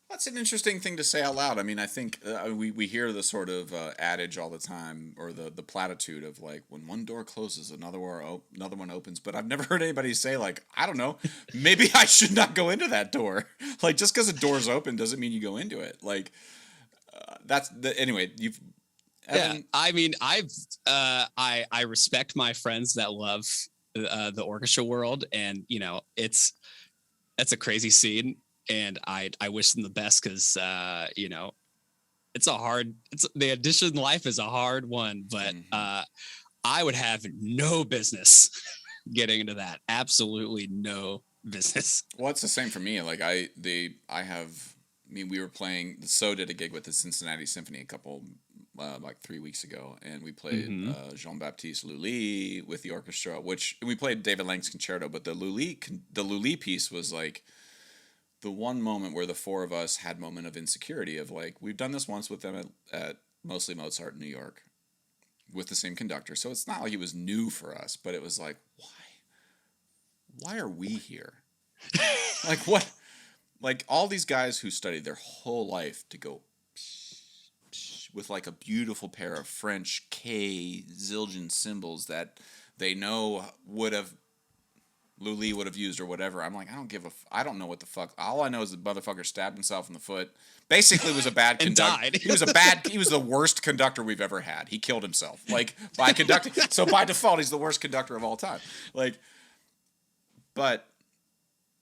That's an interesting thing to say out loud. I mean, I think we hear the sort of adage all the time, or the platitude of like, when one door closes, another one opens. But I've never heard anybody say like, I don't know, maybe I should not go into that door. Like, just because a door's open doesn't mean you go into it. Like, anyway. Evan? Yeah, I mean, I respect my friends that love the orchestra world, and you know, that's a crazy scene. And I wish them the best because, you know, the audition life is a hard one, but I would have no business getting into that. Absolutely no business. Well, it's the same for me. Like we were playing, So did a gig with the Cincinnati Symphony a couple, like 3 weeks ago, and we played Jean-Baptiste Lully with the orchestra, and we played David Lang's concerto, but the Lully piece was like the one moment where the four of us had moment of insecurity of like, we've done this once with them at Mostly Mozart in New York with the same conductor. So it's not like it was new for us, but it was like, why are we here? Like Like all these guys who studied their whole life to go with like a beautiful pair of French K zildjian cymbals that they know Luli would have used or whatever. I'm like, I don't know what the fuck. All I know is the motherfucker stabbed himself in the foot. Basically was a bad And conductor. died. He was the worst conductor we've ever had. He killed himself. Like by conducting. So by default, he's the worst conductor of all time. Like, but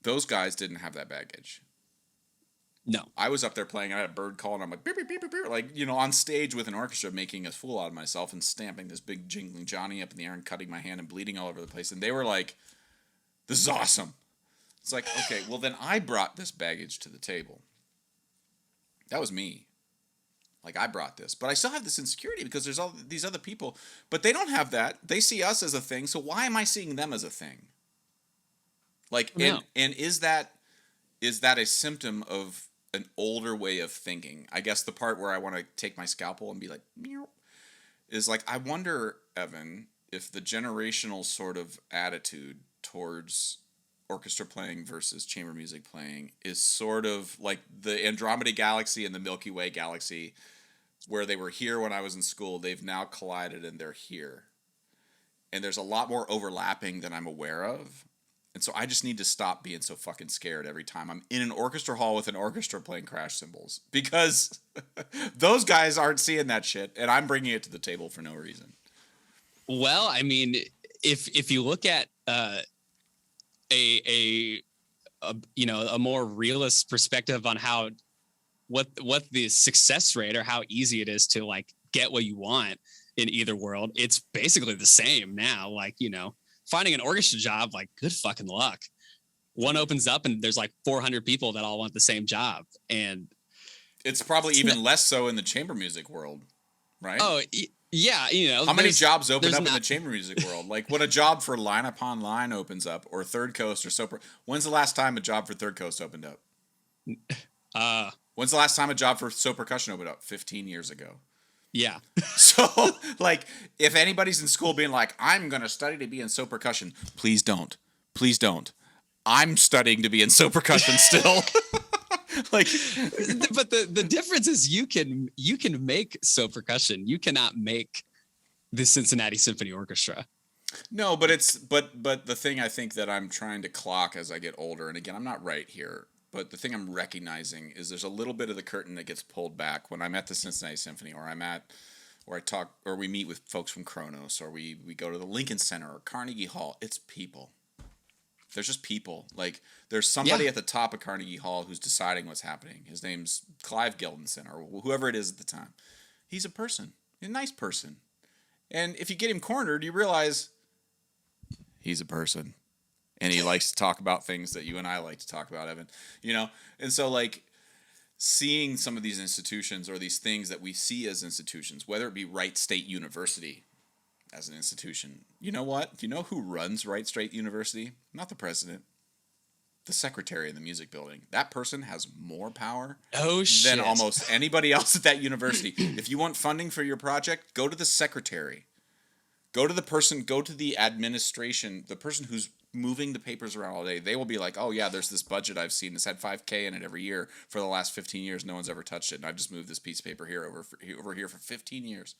those guys didn't have that baggage. No. I was up there playing. I had a bird call, and I'm like, beep, beep, beep, beep, beep, like, you know, on stage with an orchestra, making a fool out of myself and stamping this big jingling Johnny up in the air and cutting my hand and bleeding all over the place. And they were like, "This is awesome." It's like, okay, well then I brought this baggage to the table. That was me. Like I brought this, but I still have this insecurity because there's all these other people, but they don't have that. They see us as a thing. So why am I seeing them as a thing? Like, No. and is that a symptom of an older way of thinking? I guess the part where I want to take my scalpel and be like, meow, is like, I wonder, Evan, if the generational sort of attitude towards orchestra playing versus chamber music playing is sort of like the Andromeda Galaxy and the Milky Way Galaxy, where they were here when I was in school. They've now collided and they're here. And there's a lot more overlapping than I'm aware of. And so I just need to stop being so fucking scared every time I'm in an orchestra hall with an orchestra playing crash cymbals, because those guys aren't seeing that shit, and I'm bringing it to the table for no reason. Well, I mean, if you look at a more realist perspective on how what the success rate or how easy it is to like get what you want in either world, it's basically the same now. Like, you know, finding an orchestra job, like, good fucking luck. One opens up and there's like 400 people that all want the same job. And it's probably even less so in the chamber music world, right? Oh, yeah. You know, how many jobs open up in the chamber music world? Like when a job for Line Upon Line opens up, or Third Coast or Sopra. When's the last time a job for Third Coast opened up? When's the last time a job for So Percussion opened up? 15 years ago. Yeah. So, like, if anybody's in school being like, I'm going to study to be in So Percussion, please don't. Please don't. I'm studying to be in So Percussion still. Like, but the difference is you can make So Percussion. You cannot make the Cincinnati Symphony Orchestra. No, but the thing I think that I'm trying to clock as I get older, and again, I'm not right here, but the thing I'm recognizing is there's a little bit of the curtain that gets pulled back when I'm at the Cincinnati Symphony, or we meet with folks from Kronos, or we go to the Lincoln Center or Carnegie Hall. It's people. There's just people. Like, there's somebody at the top of Carnegie Hall who's deciding what's happening. His name's Clive Gildenson, or whoever it is at the time. He's a person. He's a nice person. And if you get him cornered, you realize he's a person. And he likes to talk about things that you and I like to talk about, Evan. You know? And so, like, seeing some of these institutions, or these things that we see as institutions, whether it be Wright State University as an institution. You know what? Do you know who runs Wright State University? Not the president. The secretary in the music building. That person has more power than almost anybody else at that university. If you want funding for your project, go to the secretary. Go to the administration, the person who's moving the papers around all day. They will be like, oh yeah, there's this budget I've seen. It's had $5,000 in it every year for the last 15 years. No one's ever touched it. And I've just moved this piece of paper here over here for 15 years.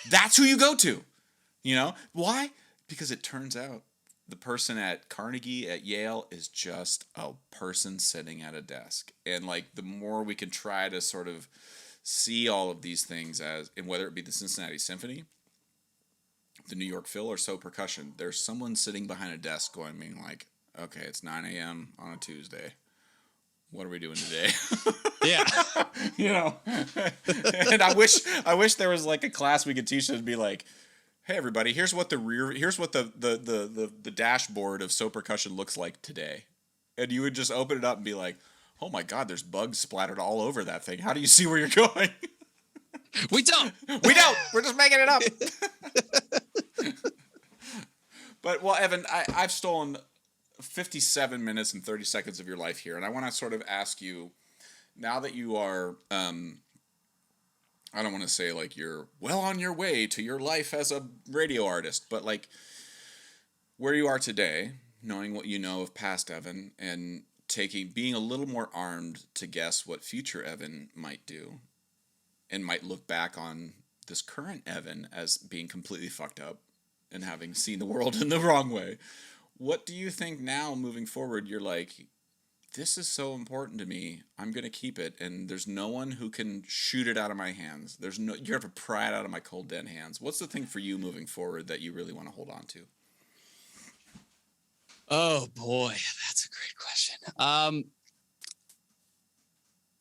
That's who you go to. You know? Why? Because it turns out the person at Carnegie, at Yale, is just a person sitting at a desk. And like, the more we can try to sort of see all of these things as, and whether it be the Cincinnati Symphony, the New York Phil, or So Percussion, there's someone sitting behind a desk going, being like, okay, it's 9 a.m. on a Tuesday. What are we doing today? Yeah. You know? And I wish there was like a class we could teach that would be like, hey everybody, here's what the dashboard of So Percussion looks like today. And you would just open it up and be like, oh my God, there's bugs splattered all over that thing. How do you see where you're going? We don't. We're just making it up. But, well, Evan, I've stolen 57 minutes and 30 seconds of your life here. And I want to sort of ask you, now that you are, I don't want to say like you're well on your way to your life as a radio artist, but like where you are today, knowing what you know of past Evan, and being a little more armed to guess what future Evan might do, and might look back on this current Evan as being completely fucked up and having seen the world in the wrong way. What do you think now moving forward? You're like, this is so important to me. I'm going to keep it. And there's no one who can shoot it out of my hands. You have to pry it out of my cold, dead hands. What's the thing for you moving forward that you really want to hold on to? Oh boy, that's a great question.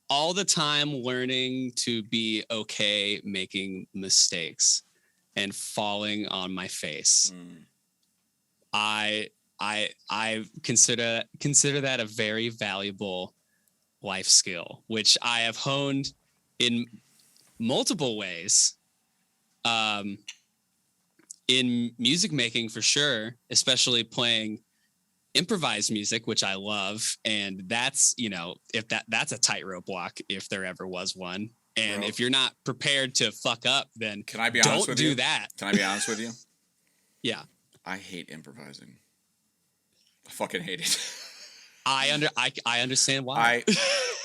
All the time learning to be okay making mistakes and falling on my face. I consider that a very valuable life skill, which I have honed in multiple ways. In music making for sure, especially playing improvised music, which I love. And that's, if that's a tightrope walk, if there ever was one. And if you're not prepared to fuck up, then can I be honest with you? Don't do that. Can I be honest with you? Yeah. I hate improvising. I fucking hate it. I understand why.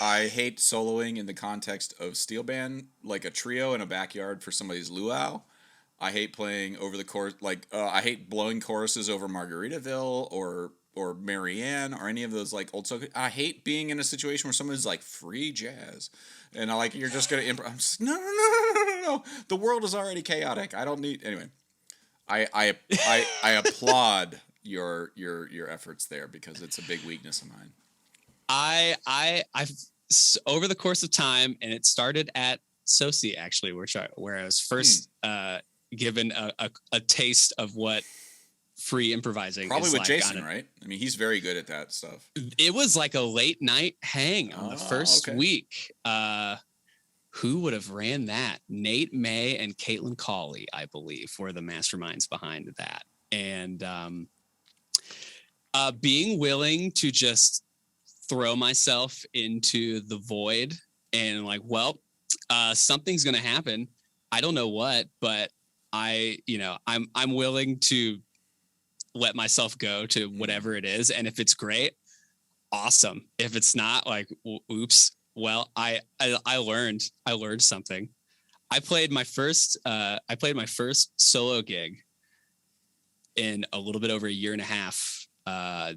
I hate soloing in the context of steel band, like a trio in a backyard for somebody's luau. I hate playing over the chorus, I hate blowing choruses over Margaritaville or Marianne or any of those like old songs. I hate being in a situation where someone's like free jazz, and you're just gonna I'm just, no. The world is already chaotic. I don't need anyway. I applaud your efforts there because it's a big weakness of mine. I've over the course of time, and it started at SoSI actually, where I was first given a taste of what free improvising probably is with like. Jason, right? I mean, he's very good at that stuff. It was like a late night hang on the first week. Who would have ran that? Nate May and Caitlin Cawley, I believe, were the masterminds behind that. And being willing to just throw myself into the void and something's going to happen. I don't know what, but I'm willing to let myself go to whatever it is. And if it's great, awesome. If it's not, oops. Well, I learned something. I played my first solo gig in a little bit over a year and a half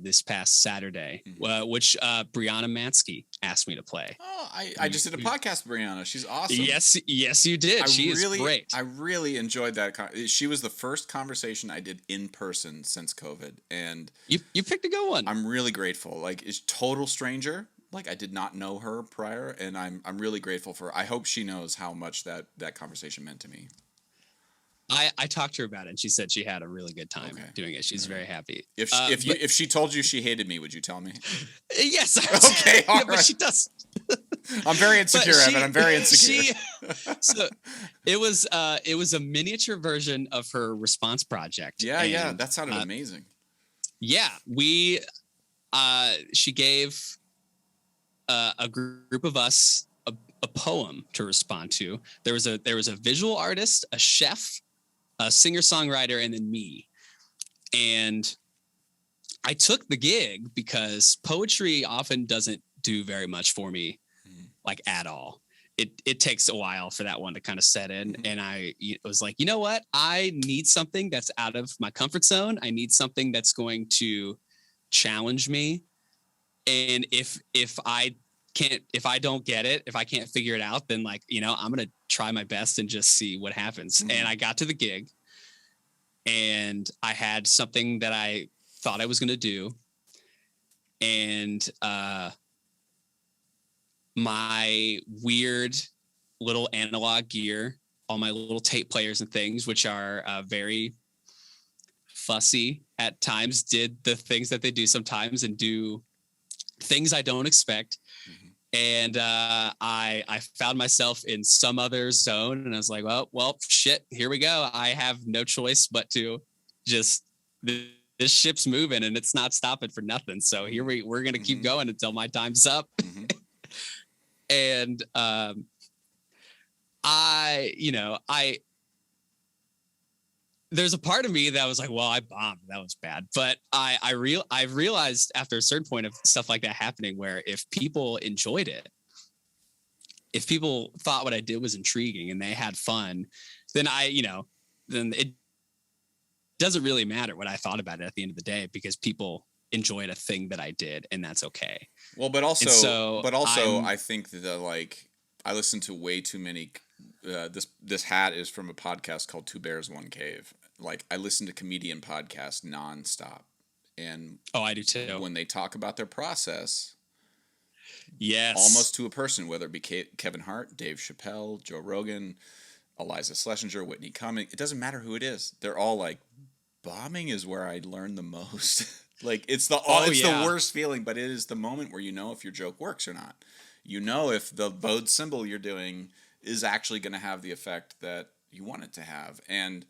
this past Saturday, which Brianna Mansky asked me to play. Oh, I just did a podcast with Brianna. She's awesome. Yes, you did. She is great. I really enjoyed that. She was the first conversation I did in person since COVID, and you picked a good one. I'm really grateful. It's total stranger. I did not know her prior, and I'm really grateful for her. I hope she knows how much that conversation meant to me. I talked to her about it, and she said she had a really good time doing it. She's very happy. If she told you she hated me, would you tell me? Yes. Okay, all right. But she does. I'm very insecure, Evan. I'm very insecure. So it was a miniature version of her response project. Yeah, that sounded amazing. Yeah, she gave a group of us a poem to respond to. There was a visual artist, a chef, a singer-songwriter, and then me. And I took the gig because poetry often doesn't do very much for me, at all. It takes a while for that one to kind of set in. And I was like, you know what? I need something that's out of my comfort zone. I need something that's going to challenge me. And if I don't get it, if I can't figure it out, then I'm going to try my best and just see what happens. And I got to the gig and I had something that I thought I was going to do. And my weird little analog gear, all my little tape players and things, which are very fussy at times, did the things that they do sometimes and do things I don't expect. And I found myself in some other zone, and I was like, well, shit, here we go. I have no choice but to just, this ship's moving and it's not stopping for nothing. So here we're going to keep going until my time's up. And there's a part of me that was like, well, I bombed. That was bad. But I've realized after a certain point of stuff like that happening, where if people enjoyed it, if people thought what I did was intriguing and they had fun, then then it doesn't really matter what I thought about it at the end of the day, because people enjoyed a thing that I did, and that's okay. Well, but also, I think that like I listen to way too many. This hat is from a podcast called Two Bears One Cave. Like I listen to comedian podcasts nonstop, and I do too. When they talk about their process, yes, almost to a person, whether it be Kevin Hart, Dave Chappelle, Joe Rogan, Eliza Schlesinger, Whitney Cummings, it doesn't matter who it is. They're all like, bombing is where I learned the most. Like it's the worst feeling, but it is the moment where you know if your joke works or not. You know if the bowed symbol you're doing is actually going to have the effect that you want it to have. And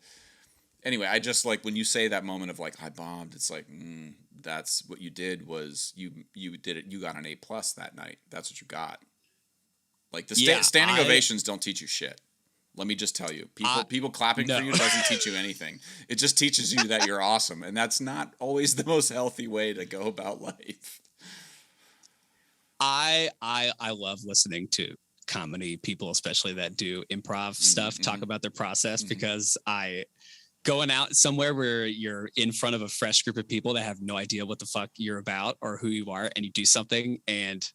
anyway, I just like when you say that moment of like I bombed, it's like that's what you did was you did it. You got an A+ that night. That's what you got. Like the standing ovations don't teach you shit. Let me just tell you, people clapping for you doesn't teach you anything. It just teaches you that you're awesome, and that's not always the most healthy way to go about life. I love listening to comedy people, especially that do improv stuff, talk about their process, because going out somewhere where you're in front of a fresh group of people that have no idea what the fuck you're about or who you are, and you do something and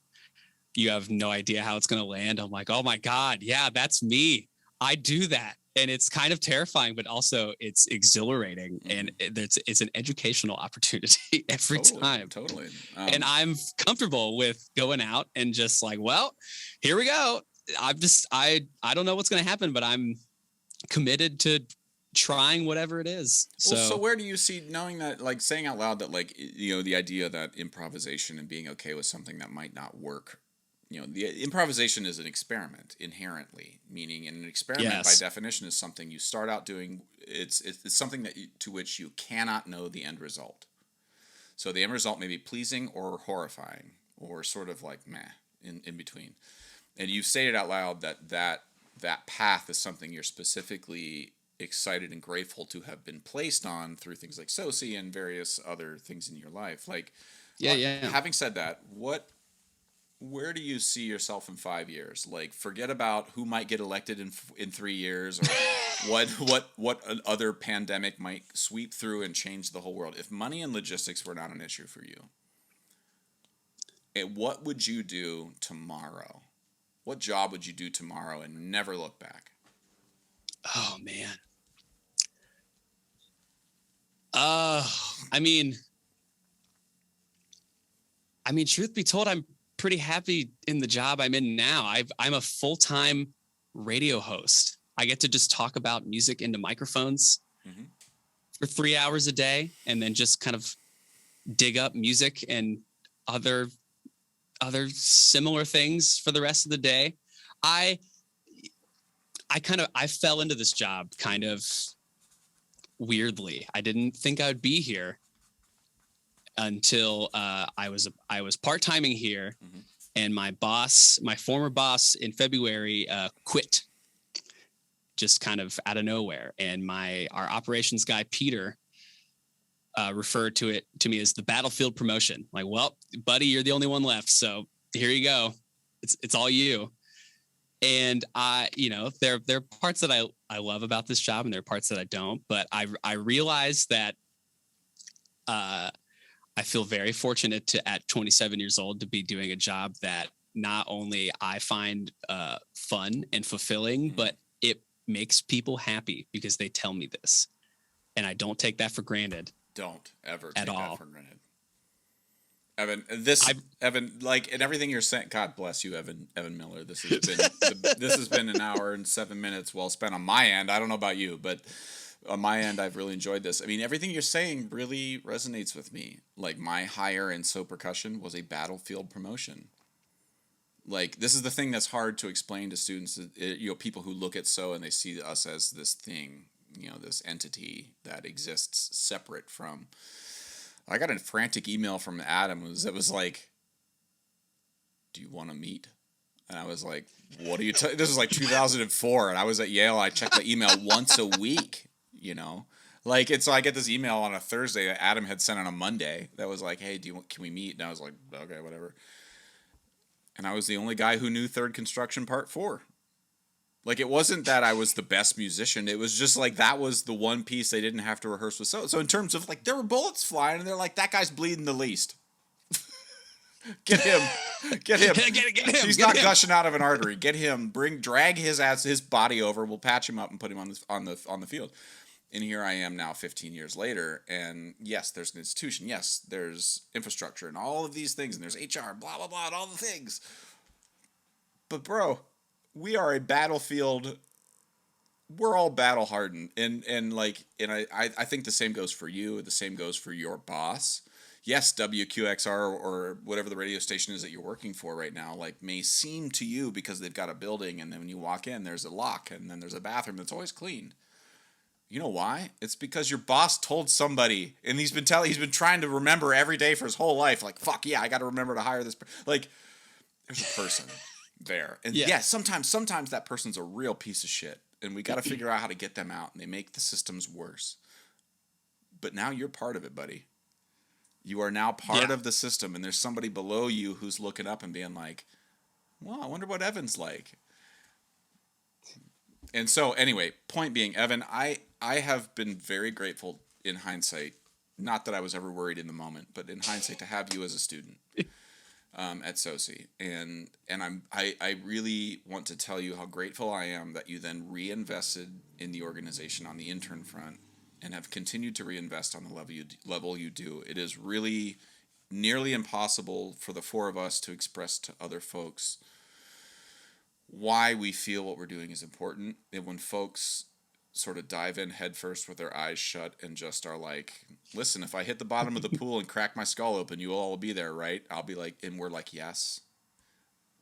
you have no idea how it's going to land. I'm like, oh my God, yeah, that's me. I do that. And it's kind of terrifying, but also it's exhilarating. And it's an educational opportunity every time. Totally. And I'm comfortable with going out and just like, well, here we go. I don't know what's going to happen, but I'm committed to trying whatever it is. So where do you see, knowing that, like saying out loud that like, the idea that improvisation and being okay with something that might not work, the improvisation is an experiment inherently, meaning an experiment by definition is something you start out doing. It's something to which you cannot know the end result. So the end result may be pleasing or horrifying or sort of like meh in between. And you've stated out loud that path is something you're specifically excited and grateful to have been placed on through things like SoSI and various other things in your life. Like, having said that, where do you see yourself in 5 years? Like, forget about who might get elected in 3 years, or what other pandemic might sweep through and change the whole world. If money and logistics were not an issue for you, what would you do tomorrow? What job would you do tomorrow and never look back? Oh man. I mean, truth be told, I'm pretty happy in the job I'm in now. I'm a full-time radio host. I get to just talk about music into microphones for 3 hours a day, and then just kind of dig up music and other similar things for the rest of the day. I fell into this job kind of weirdly. I didn't think I would be here until I was part-timing here, and my former boss in February quit, just kind of out of nowhere. And our operations guy Peter referred to me as the battlefield promotion. Like, well, buddy, you're the only one left, so here you go. It's all you. And there are parts that I love about this job, and there are parts that I don't. But I realize that I feel very fortunate at 27 years old to be doing a job that not only I find fun and fulfilling, but it makes people happy because they tell me this, and I don't take that for granted. Don't ever take that for granted. Evan, like, and everything you're saying, God bless you, Evan Miller. This has been an hour and 7 minutes well spent on my end. I don't know about you, but on my end, I've really enjoyed this. I mean, everything you're saying really resonates with me. Like, my hire in So Percussion was a battlefield promotion. Like, this is the thing that's hard to explain to students. People who look at So and they see us as this thing, this entity that exists separate from. I got a frantic email from Adam that was like, "Do you want to meet?" And I was like, "What are you?" This was like 2004, and I was at Yale. I checked the email once a week. Like, so I get this email on a Thursday that Adam had sent on a Monday that was like, "Hey, can we meet?" And I was like, "Okay, whatever." And I was the only guy who knew Third Construction Part 4. Like, it wasn't that I was the best musician. It was just like that was the one piece they didn't have to rehearse with. So in terms of like, there were bullets flying, and they're like, that guy's bleeding the least. Get him. Get him. Get him. He's not gushing out of an artery. Get him. Drag his body over. We'll patch him up and put him on the field. And here I am now 15 years later, and yes, there's an institution. Yes, there's infrastructure and all of these things, and there's HR, blah, blah, blah, and all the things. But bro, we are a battlefield. We're all battle hardened. And I think the same goes for you. The same goes for your boss. Yes, WQXR or whatever the radio station is that you're working for right now, like, may seem to you because they've got a building, and then when you walk in, there's a lock, and then there's a bathroom that's always clean. You know why? It's because your boss told somebody, and he's been trying to remember every day for his whole life, like, fuck yeah, I got to remember to hire this like, there's a person there. And yeah, sometimes that person's a real piece of shit, and we got to figure out how to get them out, and they make the systems worse. But now you're part of it, buddy. You are now part of the system, and there's somebody below you who's looking up and being like, well, I wonder what Evan's like. And so, anyway, point being, Evan, I have been very grateful in hindsight, not that I was ever worried in the moment, but in hindsight to have you as a student at SoSI. And I really want to tell you how grateful I am that you then reinvested in the organization on the intern front and have continued to reinvest on the level you do. It is really nearly impossible for the four of us to express to other folks why we feel what we're doing is important. And when folks sort of dive in headfirst with their eyes shut and just are like, listen, if I hit the bottom of the pool and crack my skull open, you will all be there, right? I'll be like, and we're like, yes.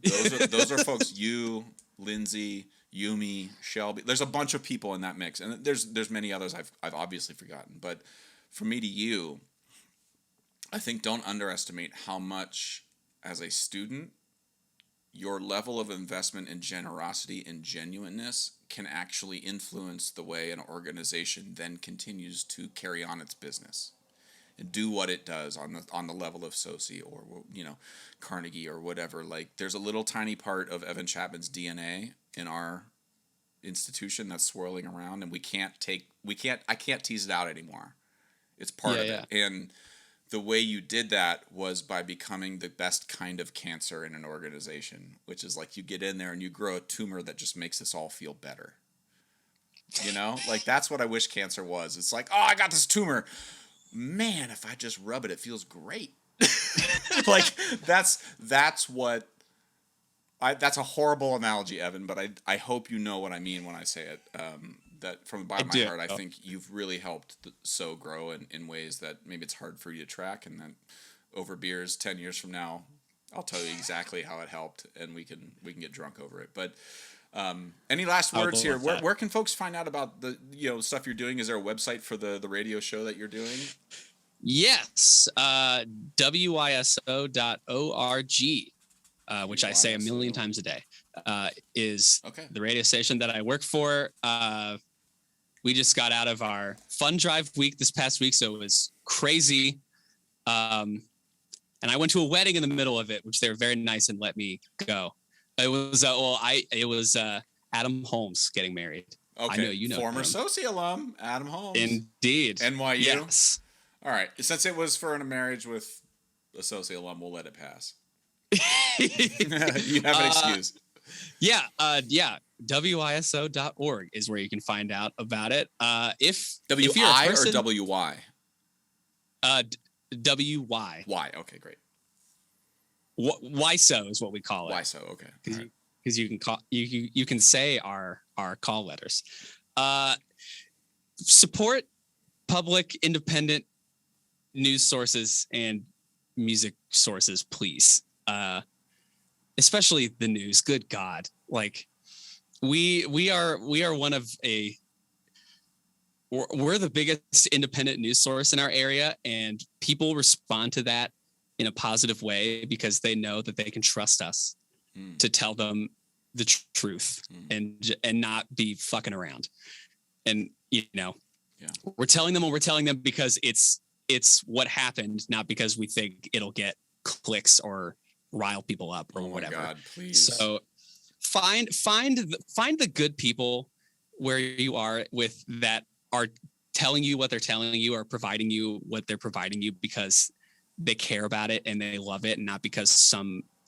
Those are folks, you, Lindsay, Yumi, Shelby. There's a bunch of people in that mix. And there's many others I've obviously forgotten. But from me to you, I think don't underestimate how much as a student your level of investment in generosity and genuineness can actually influence the way an organization then continues to carry on its business and do what it does on the level of SoSI or, you know, Carnegie or whatever. Like, there's a little tiny part of Evan Chapman's DNA in our institution that's swirling around, and I can't tease it out anymore. It's part of it. And the way you did that was by becoming the best kind of cancer in an organization, which is like you get in there and you grow a tumor that just makes us all feel better. You know, like that's what I wish cancer was. It's like, oh, I got this tumor. Man, if I just rub it, it feels great. Like that's a horrible analogy, Evan, but I hope you know what I mean when I say it. That from the bottom of my heart, I think you've really helped SO grow in ways that maybe it's hard for you to track, and then over beers 10 years from now, I'll tell you exactly how it helped, and we can get drunk over it. But any last words here? Where can folks find out about the stuff you're doing? Is there a website for the radio show that you're doing? Yes, WISO.org, which I say a million times a day, is the radio station that I work for. We just got out of our fund drive week this past week, so it was crazy. And I went to a wedding in the middle of it, which they were very nice and let me go. It was Adam Holmes getting married. Okay, I know you know former SoSI alum Adam Holmes. Indeed, NYU. Yes. All right, since it was for a marriage with a SoSI alum, we'll let it pass. You have an excuse. Yeah. WISO.org is where you can find out about it. If you're a person, or WY? WY. Y. Okay, great. WISO is what we call it. WISO. Okay. Because you can call you can say our call letters. Support public, independent news sources and music sources, please. Especially the news. Good God. Like we are one of we're the biggest independent news source in our area, and people respond to that in a positive way because they know that they can trust us to tell them the truth and not be fucking around. And Yeah. We're telling them what we're telling them because it's what happened, not because we think it'll get clicks or rile people up or whatever. God, please. So find the good people where you are with that are telling you what they're telling you or providing you what they're providing you because they care about it and they love it, and not because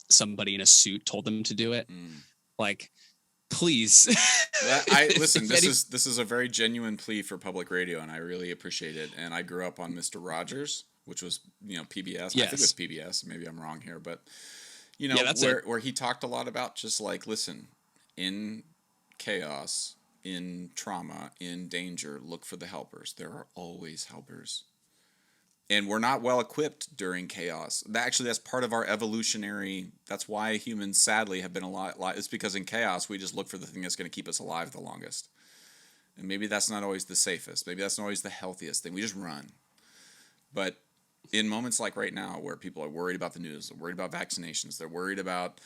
somebody in a suit told them to do it. Like, please. Listen, this is a very genuine plea for public radio, and I really appreciate it. And I grew up on Mr. Rogers, which was, PBS. Yes. I think it was PBS. Maybe I'm wrong here, but where he talked a lot about just like, listen, in chaos, in trauma, in danger, look for the helpers. There are always helpers. And we're not well equipped during chaos. Actually, that's part of our evolutionary. That's why humans, sadly, have been a lot. It's because in chaos, we just look for the thing that's going to keep us alive the longest. And maybe that's not always the safest. Maybe that's not always the healthiest thing. We just run. But in moments like right now, where people are worried about the news, they're worried about vaccinations, they're worried about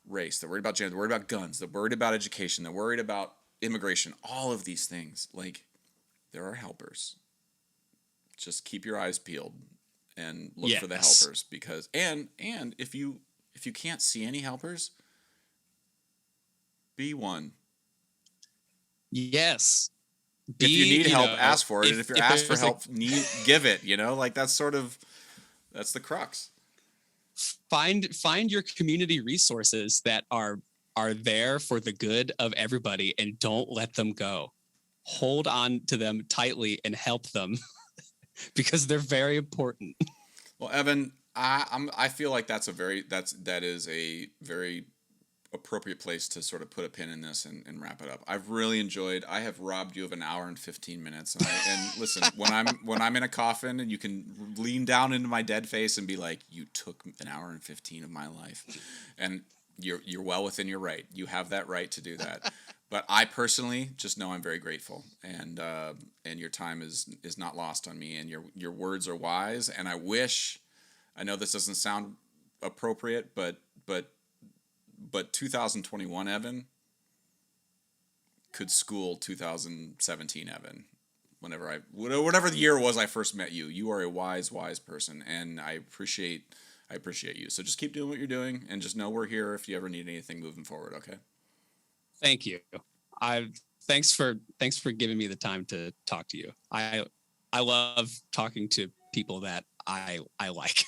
race, they're worried about gender, they're worried about guns, they're worried about education, they're worried about immigration, all of these things, like, there are helpers. Just keep your eyes peeled and look for the helpers, because and if you can't see any helpers, be one. Yes. If you need help, ask for it. And if you're asked for help, give it. Like, that's the crux. Find your community resources that are there for the good of everybody, and don't let them go. Hold on to them tightly and help them. Because they're very important. Well, Evan, I feel like that is a very appropriate place to sort of put a pin in this and wrap it up. I've really enjoyed. I have robbed you of an hour and 15 minutes. And listen, when I'm in a coffin and you can lean down into my dead face and be like, you took an hour and 15 of my life, and you're well within your right. You have that right to do that. But I personally just know I'm very grateful, and your time is not lost on me, and your words are wise. And I know this doesn't sound appropriate, but 2021 Evan could school 2017 Evan. Whatever the year was I first met you, you are a wise person, and I appreciate you. So just keep doing what you're doing, and just know we're here if you ever need anything moving forward. Okay. Thank you. Thanks for giving me the time to talk to you. I love talking to people that I like.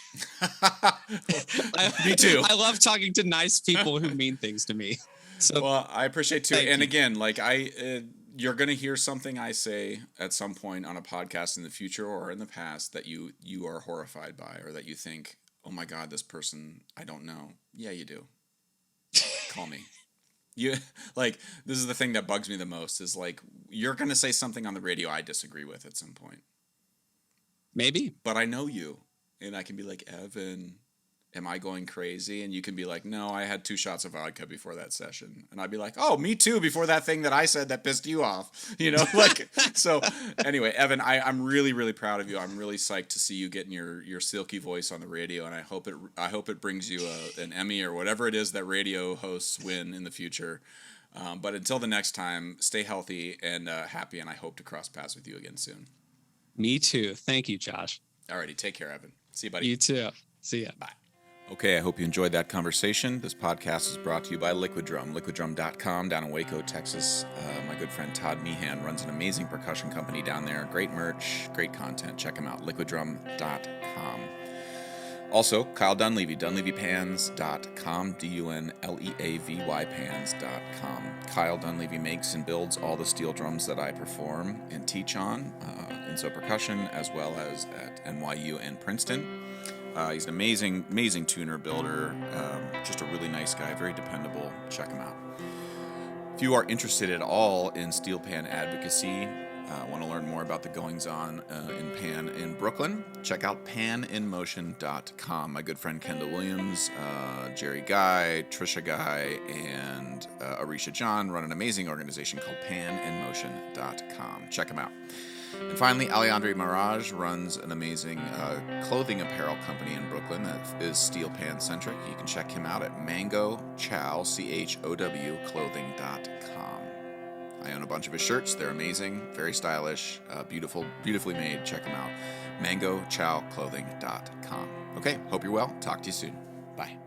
Me too. I love talking to nice people who mean things to me. So, well, I appreciate too. And again, like you're gonna hear something I say at some point on a podcast in the future or in the past that you are horrified by, or that you think, oh my God, this person I don't know. Yeah, you do. Call me. This is the thing that bugs me the most, is like, you're going to say something on the radio I disagree with at some point. Maybe. But I know you, and I can be like, Evan, am I going crazy? And you can be like, no, I had 2 shots of vodka before that session. And I'd be like, oh, me too, before that thing that I said that pissed you off. So anyway, Evan, I'm really, really proud of you. I'm really psyched to see you getting your silky voice on the radio, and I hope it brings you an Emmy or whatever it is that radio hosts win in the future. But until the next time, stay healthy and happy, and I hope to cross paths with you again soon. Me too. Thank you, Josh. Alrighty, take care, Evan. See you, buddy. You too. See ya. Bye. Okay, I hope you enjoyed that conversation. This podcast is brought to you by Liquid Drum, liquiddrum.com down in Waco, Texas. My good friend Todd Meehan runs an amazing percussion company down there. Great merch, great content. Check him out, liquiddrum.com. Also, Kyle Dunleavy, dunleavypans.com, DUNLEAVY pans.com. Kyle Dunleavy makes and builds all the steel drums that I perform and teach on in So Percussion, as well as at NYU and Princeton. He's an amazing tuner, builder, just a really nice guy, very dependable. Check him out. If you are interested at all in steel pan advocacy, want to learn more about the goings-on in pan in Brooklyn, check out paninmotion.com. My good friend Kendall Williams, Jerry Guy, Trisha Guy, and Arisha John run an amazing organization called paninmotion.com. Check them out. And finally, Alejandro Mirage runs an amazing clothing apparel company in Brooklyn that is steel pan centric. You can check him out at mangochow, CHOW, clothing.com. I own a bunch of his shirts. They're amazing, very stylish, beautifully made. Check them out. MangoChowClothing.com. Okay, hope you're well. Talk to you soon. Bye.